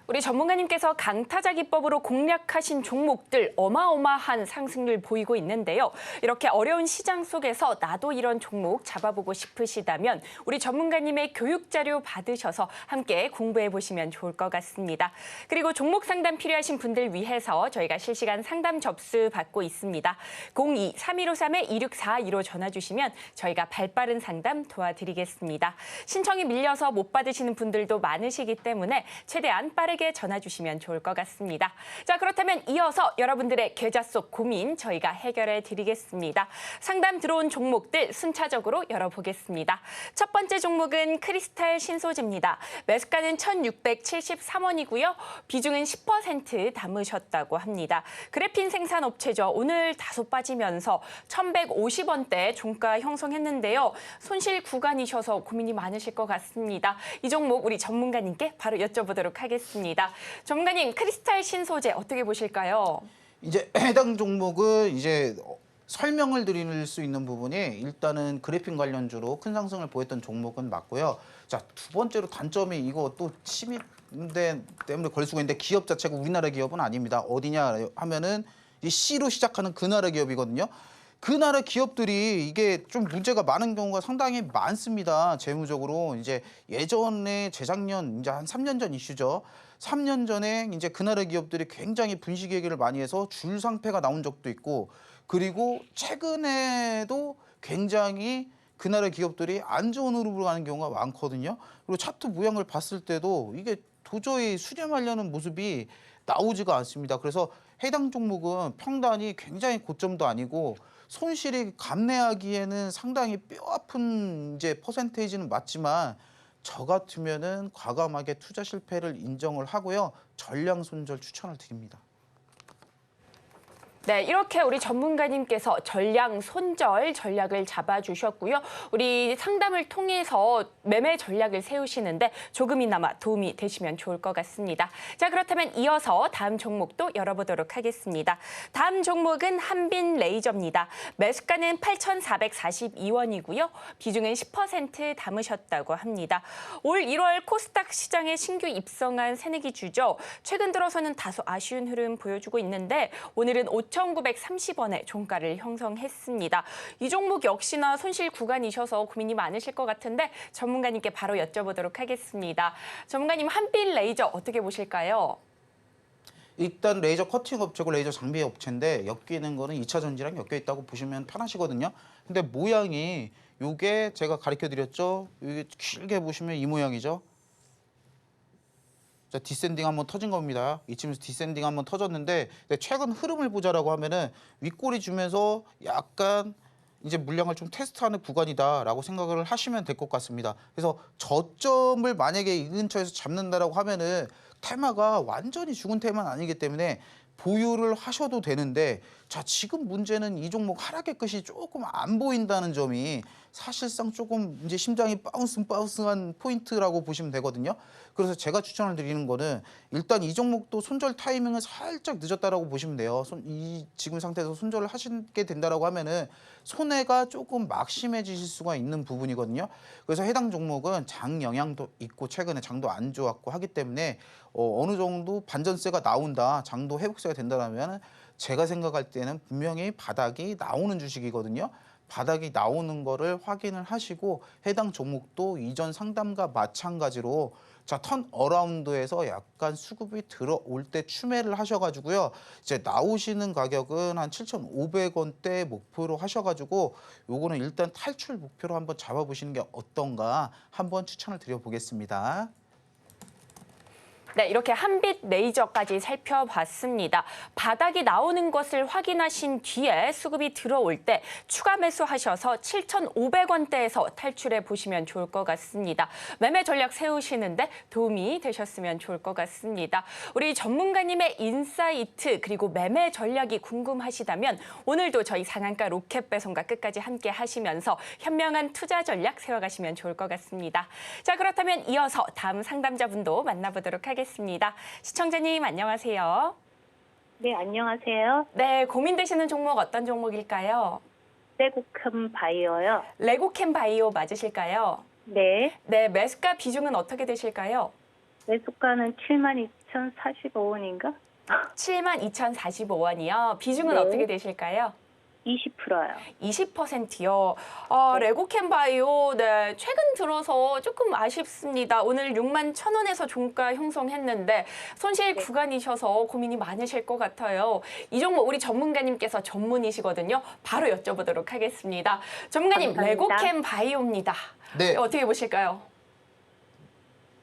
우리 전문가님께서 강타자 기법으로 공략하신 종목들 어마어마한 상승률 보이고 있는데요. 이렇게 어려운 시장 속에서 나도 이런 종목 잡아보고 싶으시다면 우리 전문가님의 교육 자료 받으셔서 함께 공부해 보시면 좋을 것 같습니다. 그리고 종목 상담 필요하신 분들 위해서 저희가 실시간 상담 접수 받고 있습니다. 02-3153-2642로 전화 주시면 저희가 발빠른 상담 도와드리겠습니다. 신청이 밀려서 못 받으시는 분들도 많으시기 때문에 최대한 빠르게 전화 주시면 좋을 것 같습니다. 자, 그렇다면 이어서 여러분들의 계좌 속 고민 저희가 해결해 드리겠습니다. 상담 들어온 종목들 순차적으로 열어보겠습니다. 첫 번째 종목은 크리스탈 신소재입니다. 매수가는 1,673원이고요. 비중은 10% 담으셨다고 합니다. 그래핀 생산업체죠. 오늘 다소 빠지면서 1,150원대 종가 형성했는데요. 손실 구간이셔서 고민이 많으실 것 같습니다. 이 종목 우리 전문가님께 바로 여쭤보도록 하겠습니다. 전문가님, 크리스탈 신소재 어떻게 보실까요? 이제 해당 종목은 이제 설명을 드릴 수 있는 부분이 일단은 그래핀 관련주로 큰 상승을 보였던 종목은 맞고요. 자, 두 번째로 단점이 이거 또 침입대 때문에 걸릴 수가 있는데 기업 자체가 우리나라 기업은 아닙니다. 어디냐 하면은 이 C로 시작하는 그 나라 기업이거든요. 그 나라 기업들이 이게 좀 문제가 많은 경우가 상당히 많습니다. 재무적으로 이제 예전에 재작년 이제 한 3년 전 이슈죠. 3년 전에 이제 그 나라 기업들이 굉장히 분식 회계를 많이 해서 줄 상패가 나온 적도 있고 그리고 최근에도 굉장히 그 나라 기업들이 안 좋은 흐름으로 가는 경우가 많거든요. 그리고 차트 모양을 봤을 때도 이게 도저히 수렴하려는 모습이 나오지가 않습니다. 그래서 해당 종목은 평단이 굉장히 고점도 아니고 손실이 감내하기에는 상당히 뼈아픈 이제 퍼센테이지는 맞지만 저 같으면은 과감하게 투자 실패를 인정을 하고요. 전량 손절 추천을 드립니다. 네, 이렇게 우리 전문가님께서 전량 손절 전략을 잡아주셨고요. 우리 상담을 통해서 매매 전략을 세우시는데 조금이나마 도움이 되시면 좋을 것 같습니다. 자, 그렇다면 이어서 다음 종목도 열어보도록 하겠습니다. 다음 종목은 한빈레이저입니다. 매수가는 8,442원이고요. 비중은 10% 담으셨다고 합니다. 올 1월 코스닥 시장에 신규 입성한 새내기 주죠. 최근 들어서는 다소 아쉬운 흐름 보여주고 있는데 오늘은 5천 6,930원의 종가를 형성했습니다. 이 종목 역시나 손실 구간이셔서 고민이 많으실 것 같은데 전문가님께 바로 여쭤보도록 하겠습니다. 전문가님, 한빛 레이저 어떻게 보실까요? 일단 레이저 커팅 업체고 레이저 장비 업체인데 엮여 있는 거는 2차 전지랑 엮여 있다고 보시면 편하시거든요. 근데 모양이 요게 제가 가르쳐 드렸죠. 이게 길게 보시면 이 모양이죠. 자, 디센딩 한번 터진 겁니다. 이쯤에서 디센딩 한번 터졌는데 최근 흐름을 보자라고 하면은 윗꼬리 주면서 약간 이제 물량을 좀 테스트하는 구간이다라고 생각을 하시면 될 것 같습니다. 그래서 저점을 만약에 이 근처에서 잡는다라고 하면은 테마가 완전히 죽은 테마는 아니기 때문에 보유를 하셔도 되는데, 자, 지금 문제는 이 종목 하락의 끝이 조금 안 보인다는 점이 사실상 조금 이제 심장이 빠운스한 포인트라고 보시면 되거든요. 그래서 제가 추천을 드리는 거는 일단 이 종목도 손절 타이밍은 살짝 늦었다라고 보시면 돼요. 이 지금 상태에서 손절을 하시게 된다라고 하면은 손해가 조금 막심해지실 수가 있는 부분이거든요. 그래서 해당 종목은 장 영향도 있고 최근에 장도 안 좋았고 하기 때문에 어느 정도 반전세가 나온다, 장도 회복세가 된다라면 제가 생각할 때는 분명히 바닥이 나오는 주식이거든요. 바닥이 나오는 거를 확인을 하시고 해당 종목도 이전 상담과 마찬가지로 자, 턴 어라운드에서 약간 수급이 들어올 때 추매를 하셔가지고요. 이제 나오시는 가격은 한 7,500원대 목표로 하셔가지고 요거는 일단 탈출 목표로 한번 잡아보시는 게 어떤가 한번 추천을 드려보겠습니다. 네, 이렇게 한빛 레이저까지 살펴봤습니다. 바닥이 나오는 것을 확인하신 뒤에 수급이 들어올 때 추가 매수하셔서 7,500원대에서 탈출해 보시면 좋을 것 같습니다. 매매 전략 세우시는데 도움이 되셨으면 좋을 것 같습니다. 우리 전문가님의 인사이트 그리고 매매 전략이 궁금하시다면 오늘도 저희 상한가 로켓 배송과 끝까지 함께 하시면서 현명한 투자 전략 세워가시면 좋을 것 같습니다. 자, 그렇다면 이어서 다음 상담자분도 만나보도록 하겠습니다. 시청자님 안녕하세요. 네, 안녕하세요. 네, 고민되시는 종목 어떤 종목일까요? 레고캠 바이오요. 레고캠 바이오 맞으실까요? 네, 네, 매수가 비중은 어떻게 되실까요? 매수가는 72,045원인가? 72,045원이요. 비중은 네. 어떻게 되실까요? 20%요. 20%요. 네. 레고캠 바이오, 네, 최근 들어서 조금 아쉽습니다. 오늘 61,000원에서 종가 형성했는데 손실 네. 구간이셔서 고민이 많으실 것 같아요. 이 종목 우리 전문가님께서 전문이시거든요. 바로 여쭤보도록 하겠습니다. 전문가님, 감사합니다. 레고캠 바이오입니다. 네. 어떻게 보실까요?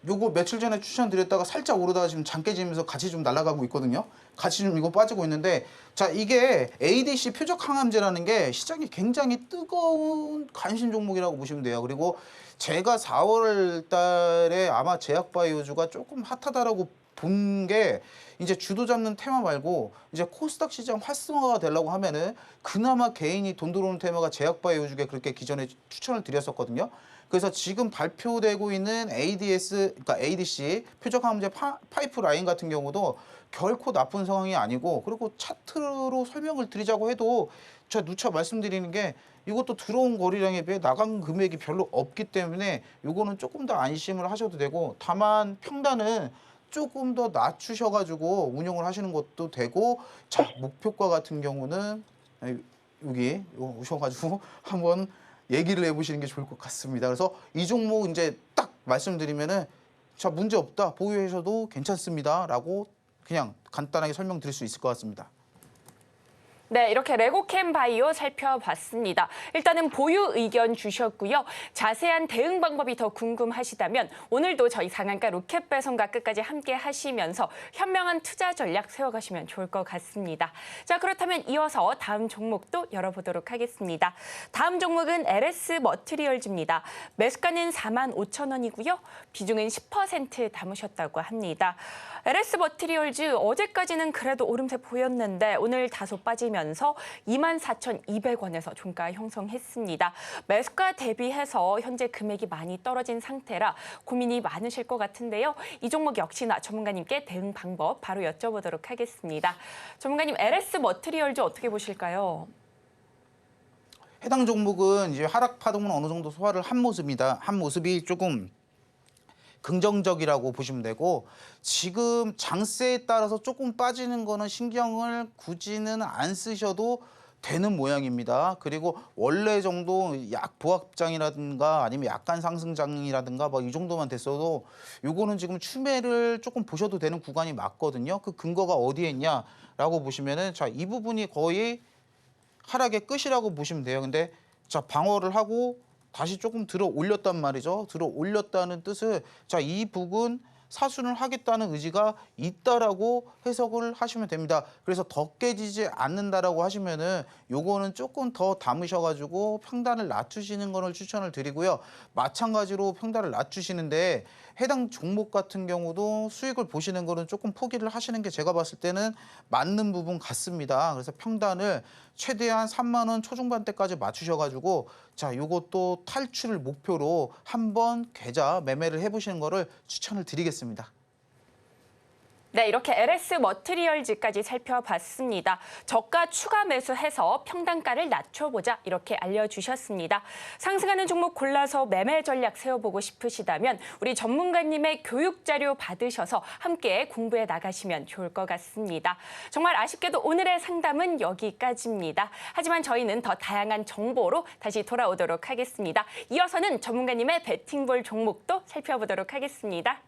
요거 며칠 전에 추천드렸다가 살짝 오르다가 지금 장 깨지면서 같이 좀 날아가고 있거든요. 같이 좀 이거 빠지고 있는데, 자, 이게 ADC 표적 항암제라는 게 시장이 굉장히 뜨거운 관심 종목이라고 보시면 돼요. 그리고 제가 4월 달에 아마 제약바이오주가 조금 핫하다라고 본 게 이제 주도 잡는 테마 말고 이제 코스닥 시장 활성화가 되려고 하면은 그나마 개인이 돈 들어오는 테마가 제약바이오주에 그렇게 기존에 추천을 드렸었거든요. 그래서 지금 발표되고 있는 그러니까 ADC 표적항암제 파이프라인 같은 경우도 결코 나쁜 상황이 아니고, 그리고 차트로 설명을 드리자고 해도 제가 누차 말씀드리는 게 이것도 들어온 거래량에 비해 나간 금액이 별로 없기 때문에 이거는 조금 더 안심을 하셔도 되고, 다만 평단은 조금 더 낮추셔가지고 운용을 하시는 것도 되고, 자, 목표가 같은 경우는 여기 오셔가지고 한번 얘기를 해보시는 게 좋을 것 같습니다. 그래서 이 종목 이제 딱 말씀드리면은 자, 문제 없다, 보유하셔도 괜찮습니다라고 그냥 간단하게 설명드릴 수 있을 것 같습니다. 네, 이렇게 레고캠 바이오 살펴봤습니다. 일단은 보유 의견 주셨고요. 자세한 대응 방법이 더 궁금하시다면 오늘도 저희 상한가 로켓 배송과 끝까지 함께 하시면서 현명한 투자 전략 세워가시면 좋을 것 같습니다. 자, 그렇다면 이어서 다음 종목도 열어보도록 하겠습니다. 다음 종목은 LS 머티리얼즈입니다. 매수가는 45,000원이고요. 비중은 10% 담으셨다고 합니다. LS 머티리얼즈 어제까지는 그래도 오름세 보였는데 오늘 다소 빠지면서 24,200원에서 종가 형성했습니다. 매수가 대비해서 현재 금액이 많이 떨어진 상태라 고민이 많으실 것 같은데요. 이 종목 역시나 전문가님께 대응 방법 바로 여쭤보도록 하겠습니다. 전문가님, LS 머티리얼즈 어떻게 보실까요? 해당 종목은 이제 하락 파동은 어느 정도 소화를 한 모습이다. 한 모습이 조금 긍정적이라고 보시면 되고 지금 장세에 따라서 조금 빠지는 거는 신경을 굳이는 안 쓰셔도 되는 모양입니다. 그리고 원래 정도 약 보합장이라든가 아니면 약간 상승장이라든가 뭐 이 정도만 됐어도 요거는 지금 추매를 조금 보셔도 되는 구간이 맞거든요. 그 근거가 어디에 있냐라고 보시면은 자, 이 부분이 거의 하락의 끝이라고 보시면 돼요. 근데 자, 방어를 하고 다시 조금 들어 올렸단 말이죠. 들어 올렸다는 뜻은 자, 이 부분 사순을 하겠다는 의지가 있다라고 해석을 하시면 됩니다. 그래서 더 깨지지 않는다라고 하시면은 요거는 조금 더 담으셔가지고 평단을 낮추시는 거를 추천을 드리고요. 마찬가지로 평단을 낮추시는데 해당 종목 같은 경우도 수익을 보시는 거는 조금 포기를 하시는 게 제가 봤을 때는 맞는 부분 같습니다. 그래서 평단을 최대한 3만 원 초중반대까지 맞추셔가지고 자, 요것도 탈출을 목표로 한번 계좌 매매를 해보시는 거를 추천을 드리겠습니다. 네, 이렇게 LS 머티리얼즈까지 살펴봤습니다. 저가 추가 매수해서 평단가를 낮춰보자 이렇게 알려주셨습니다. 상승하는 종목 골라서 매매 전략 세워보고 싶으시다면 우리 전문가님의 교육 자료 받으셔서 함께 공부해 나가시면 좋을 것 같습니다. 정말 아쉽게도 오늘의 상담은 여기까지입니다. 하지만 저희는 더 다양한 정보로 다시 돌아오도록 하겠습니다. 이어서는 전문가님의 배팅볼 종목도 살펴보도록 하겠습니다.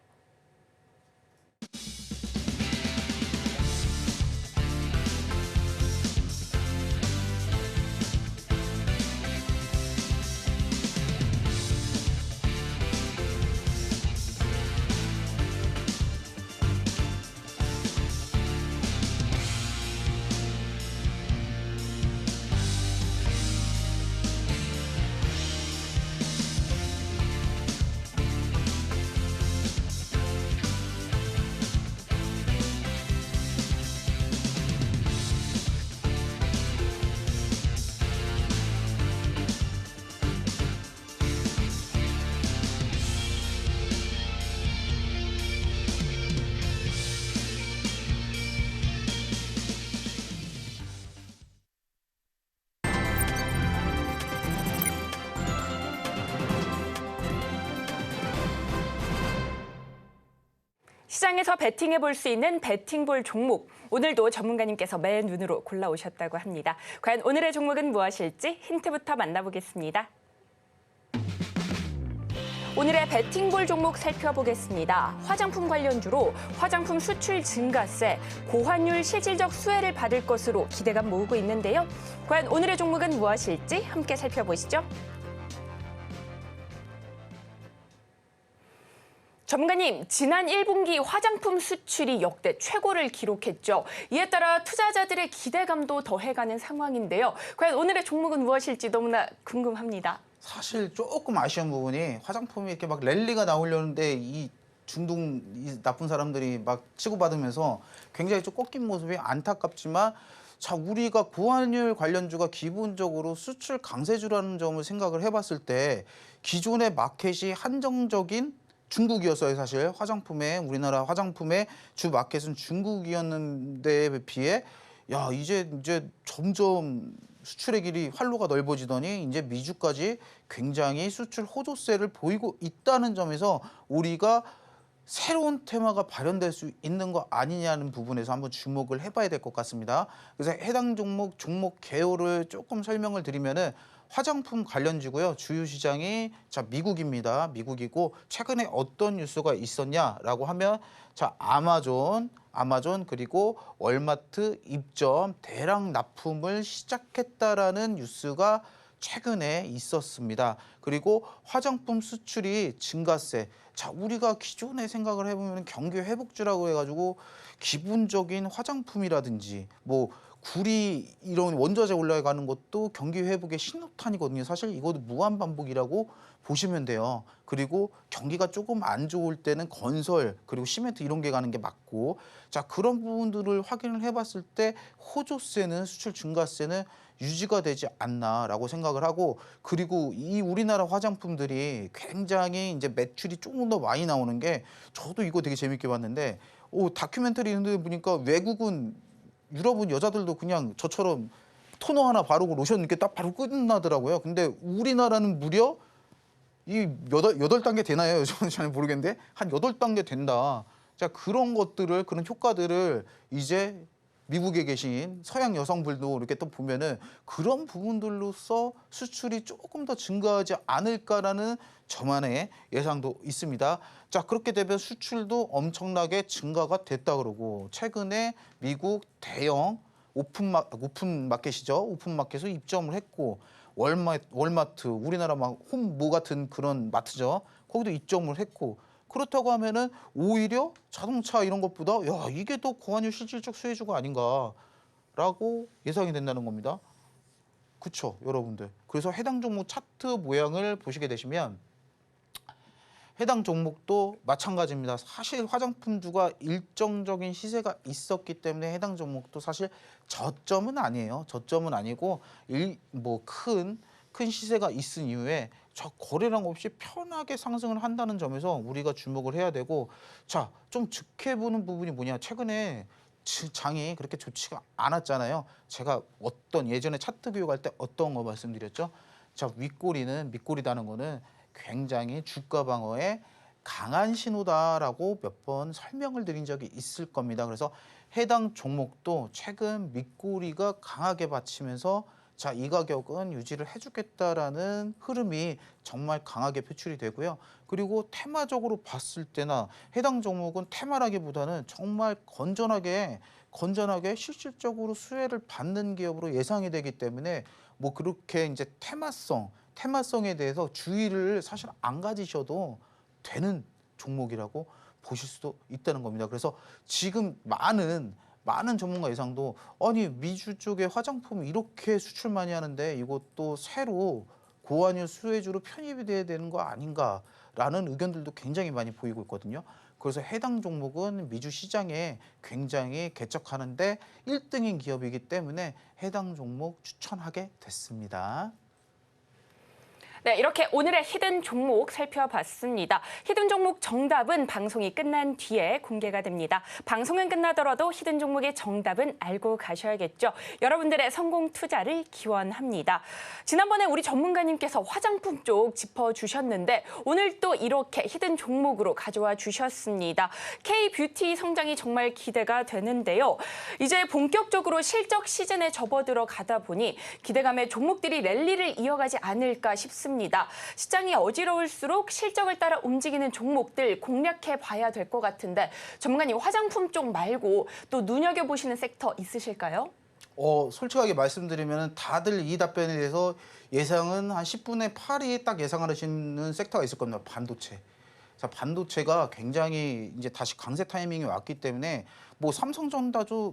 시장에서 베팅해 볼 수 있는 베팅볼 종목. 오늘도 전문가님께서 맨 눈으로 골라오셨다고 합니다. 과연 오늘의 종목은 무엇일지 힌트부터 만나보겠습니다. 오늘의 베팅볼 종목 살펴보겠습니다. 화장품 관련주로 화장품 수출 증가세, 고환율 실질적 수혜를 받을 것으로 기대감 모으고 있는데요. 과연 오늘의 종목은 무엇일지 함께 살펴보시죠. 전문가님, 지난 1분기 화장품 수출이 역대 최고를 기록했죠. 이에 따라 투자자들의 기대감도 더해가는 상황인데요. 과연 오늘의 종목은 무엇일지 너무나 궁금합니다. 사실 조금 아쉬운 부분이 화장품이 이렇게 막 랠리가 나오려는데 이 중동 이 나쁜 사람들이 막 치고받으면서 굉장히 좀 꺾인 모습이 안타깝지만 자, 우리가 고환율 관련주가 기본적으로 수출 강세주라는 점을 생각을 해봤을 때 기존의 마켓이 한정적인 중국이었어요. 사실 화장품의 우리나라 화장품의 주 마켓은 중국이었는데 비해 야, 이제 점점 수출의 길이 활로가 넓어지더니 이제 미주까지 굉장히 수출 호조세를 보이고 있다는 점에서 우리가 새로운 테마가 발현될 수 있는 거 아니냐는 부분에서 한번 주목을 해봐야 될 것 같습니다. 그래서 해당 종목 개요를 조금 설명을 드리면은 화장품 관련주고요. 주요 시장이 자, 미국입니다. 미국이고 최근에 어떤 뉴스가 있었냐라고 하면 자, 아마존 그리고 월마트 입점 대량 납품을 시작했다라는 뉴스가 최근에 있었습니다. 그리고 화장품 수출이 증가세. 자, 우리가 기존에 생각을 해보면 경기 회복주라고 해가지고 기본적인 화장품이라든지 뭐 구리 이런 원자재 올라가는 것도 경기 회복의 신호탄이거든요. 사실 이것도 무한 반복이라고 보시면 돼요. 그리고 경기가 조금 안 좋을 때는 건설 그리고 시멘트 이런 게 가는 게 맞고 자, 그런 부분들을 확인을 해봤을 때 호조세는 수출 증가세는 유지가 되지 않나라고 생각을 하고 그리고 이 우리나라 화장품들이 굉장히 이제 매출이 조금 더 많이 나오는 게 저도 이거 되게 재밌게 봤는데 다큐멘터리 이런 데 보니까 외국은 유럽은 여자들도 그냥 저처럼 토너 하나 바르고 로션 이렇게 딱 바로 끝나더라고요. 근데 우리나라는 무려 이 여덟 단계 되나요? 저는 잘 모르겠는데 한 8단계 된다. 자, 그런 것들을 그런 효과들을 이제 미국에 계신 서양 여성분도 이렇게 또 보면은 그런 부분들로서 수출이 조금 더 증가하지 않을까라는 저만의 예상도 있습니다. 자, 그렇게 되면 수출도 엄청나게 증가가 됐다 그러고 최근에 미국 대형 오픈마켓이죠. 오픈마켓을 입점을 했고 월마트, 우리나라 막 홈모 같은 그런 마트죠. 거기도 입점을 했고 그렇다고 하면은 오히려 자동차 이런 것보다 야, 이게 더 고환율 실질적 수혜주가 아닌가라고 예상이 된다는 겁니다. 그렇죠, 여러분들. 그래서 해당 종목 차트 모양을 보시게 되시면 해당 종목도 마찬가지입니다. 사실 화장품주가 일정적인 시세가 있었기 때문에 해당 종목도 사실 저점은 아니에요. 저점은 아니고 큰 시세가 있은 이후에 저 거래량 없이 편하게 상승을 한다는 점에서 우리가 주목을 해야 되고 자, 좀 지켜보는 부분이 뭐냐. 최근에 장이 그렇게 좋지가 않았잖아요. 제가 예전에 차트 교육할 때 어떤 거 말씀드렸죠? 자, 밑꼬리다는 거는 굉장히 주가 방어에 강한 신호다라고 몇 번 설명을 드린 적이 있을 겁니다. 그래서 해당 종목도 최근 밑꼬리가 강하게 받치면서 자, 이 가격은 유지를 해주겠다라는 흐름이 정말 강하게 표출이 되고요. 그리고 테마적으로 봤을 때나 해당 종목은 테마라기보다는 정말 건전하게 실질적으로 수혜를 받는 기업으로 예상이 되기 때문에 뭐 그렇게 이제 테마성에 대해서 주의를 사실 안 가지셔도 되는 종목이라고 보실 수도 있다는 겁니다. 그래서 지금 많은 전문가 예상도 아니 미주 쪽에 화장품 이렇게 수출 많이 하는데 이것도 새로 고환율 수혜주로 편입이 돼야 되는 거 아닌가라는 의견들도 굉장히 많이 보이고 있거든요. 그래서 해당 종목은 미주 시장에 굉장히 개척하는데 1등인 기업이기 때문에 해당 종목 추천하게 됐습니다. 네, 이렇게 오늘의 히든 종목 살펴봤습니다. 히든 종목 정답은 방송이 끝난 뒤에 공개가 됩니다. 방송은 끝나더라도 히든 종목의 정답은 알고 가셔야겠죠. 여러분들의 성공 투자를 기원합니다. 지난번에 우리 전문가님께서 화장품 쪽 짚어주셨는데 오늘 또 이렇게 히든 종목으로 가져와 주셨습니다. K-뷰티 성장이 정말 기대가 되는데요. 이제 본격적으로 실적 시즌에 접어들어가다 보니 기대감에 종목들이 랠리를 이어가지 않을까 싶습니다. 시장이 어지러울수록 실적을 따라 움직이는 종목들 공략해 봐야 될 것 같은데 전문가님 화장품 쪽 말고 또 눈여겨보시는 섹터 있으실까요? 솔직하게 말씀드리면 다들 이 답변에 대해서 예상은 한 10분의 8이 딱 예상하시는 섹터가 있을 겁니다. 반도체. 자, 반도체가 굉장히 이제 다시 강세 타이밍이 왔기 때문에 뭐 삼성전자도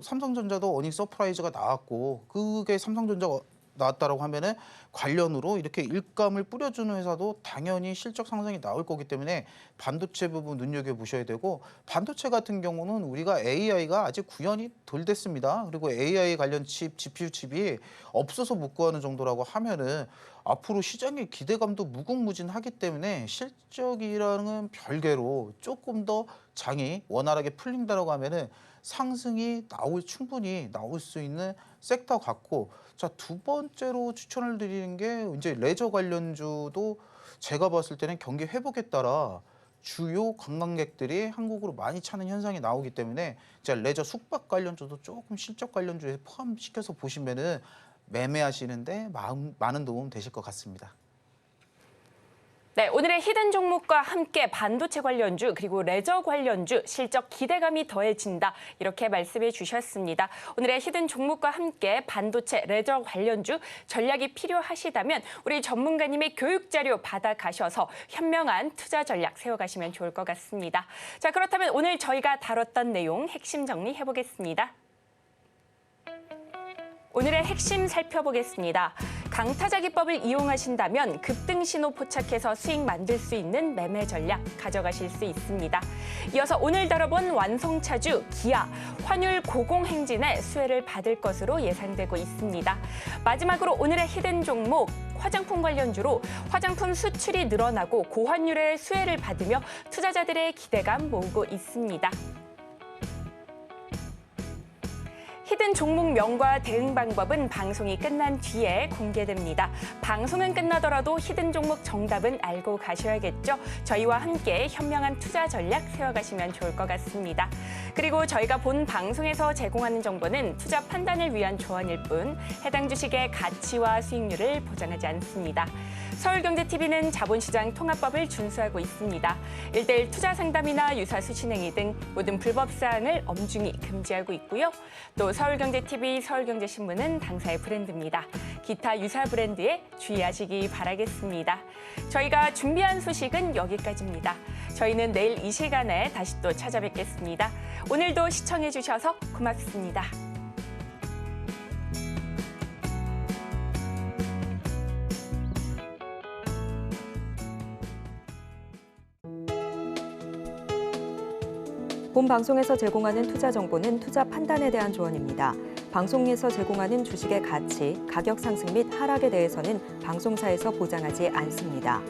어닝 서프라이즈가 나왔고 그게 삼성전자가 나왔다라고 하면은 관련으로 이렇게 일감을 뿌려주는 회사도 당연히 실적 상승이 나올 거기 때문에 반도체 부분 눈여겨보셔야 되고 반도체 같은 경우는 우리가 AI가 아직 구현이 덜 됐습니다. 그리고 AI 관련 칩, GPU 칩이 없어서 못 구하는 정도라고 하면은 앞으로 시장의 기대감도 무궁무진하기 때문에 실적이랑은 별개로 조금 더 장이 원활하게 풀린다라고 하면은 상승이 충분히 나올 수 있는 섹터 같고 자, 두 번째로 추천을 드리는 게 이제 레저 관련주도 제가 봤을 때는 경기 회복에 따라 주요 관광객들이 한국으로 많이 차는 현상이 나오기 때문에 이제 레저 숙박 관련주도 조금 실적 관련주에 포함시켜서 보시면은 매매하시는데 많은 도움 되실 것 같습니다. 네, 오늘의 히든 종목과 함께 반도체 관련주 그리고 레저 관련주 실적 기대감이 더해진다 이렇게 말씀해 주셨습니다. 오늘의 히든 종목과 함께 반도체 레저 관련주 전략이 필요하시다면 우리 전문가님의 교육 자료 받아가셔서 현명한 투자 전략 세워가시면 좋을 것 같습니다. 자, 그렇다면 오늘 저희가 다뤘던 내용 핵심 정리해 보겠습니다. 오늘의 핵심 살펴보겠습니다. 강타자 기법을 이용하신다면 급등 신호 포착해서 수익 만들 수 있는 매매 전략 가져가실 수 있습니다. 이어서 오늘 다뤄본 완성차주 기아, 환율 고공행진에 수혜를 받을 것으로 예상되고 있습니다. 마지막으로 오늘의 히든 종목 화장품 관련주로 화장품 수출이 늘어나고 고환율의 수혜를 받으며 투자자들의 기대감 모으고 있습니다. 히든 종목명과 대응 방법은 방송이 끝난 뒤에 공개됩니다. 방송은 끝나더라도 히든 종목 정답은 알고 가셔야겠죠. 저희와 함께 현명한 투자 전략 세워가시면 좋을 것 같습니다. 그리고 저희가 본 방송에서 제공하는 정보는 투자 판단을 위한 조언일 뿐 해당 주식의 가치와 수익률을 보장하지 않습니다. 서울경제TV는 자본시장 통합법을 준수하고 있습니다. 1:1 투자 상담이나 유사 수신행위 등 모든 불법 사항을 엄중히 금지하고 있고요. 또 서울경제TV, 서울경제신문은 당사의 브랜드입니다. 기타 유사 브랜드에 주의하시기 바라겠습니다. 저희가 준비한 소식은 여기까지입니다. 저희는 내일 이 시간에 다시 또 찾아뵙겠습니다. 오늘도 시청해 주셔서 고맙습니다. 본 방송에서 제공하는 투자 정보는 투자 판단에 대한 조언입니다. 방송에서 제공하는 주식의 가치, 가격 상승 및 하락에 대해서는 방송사에서 보장하지 않습니다.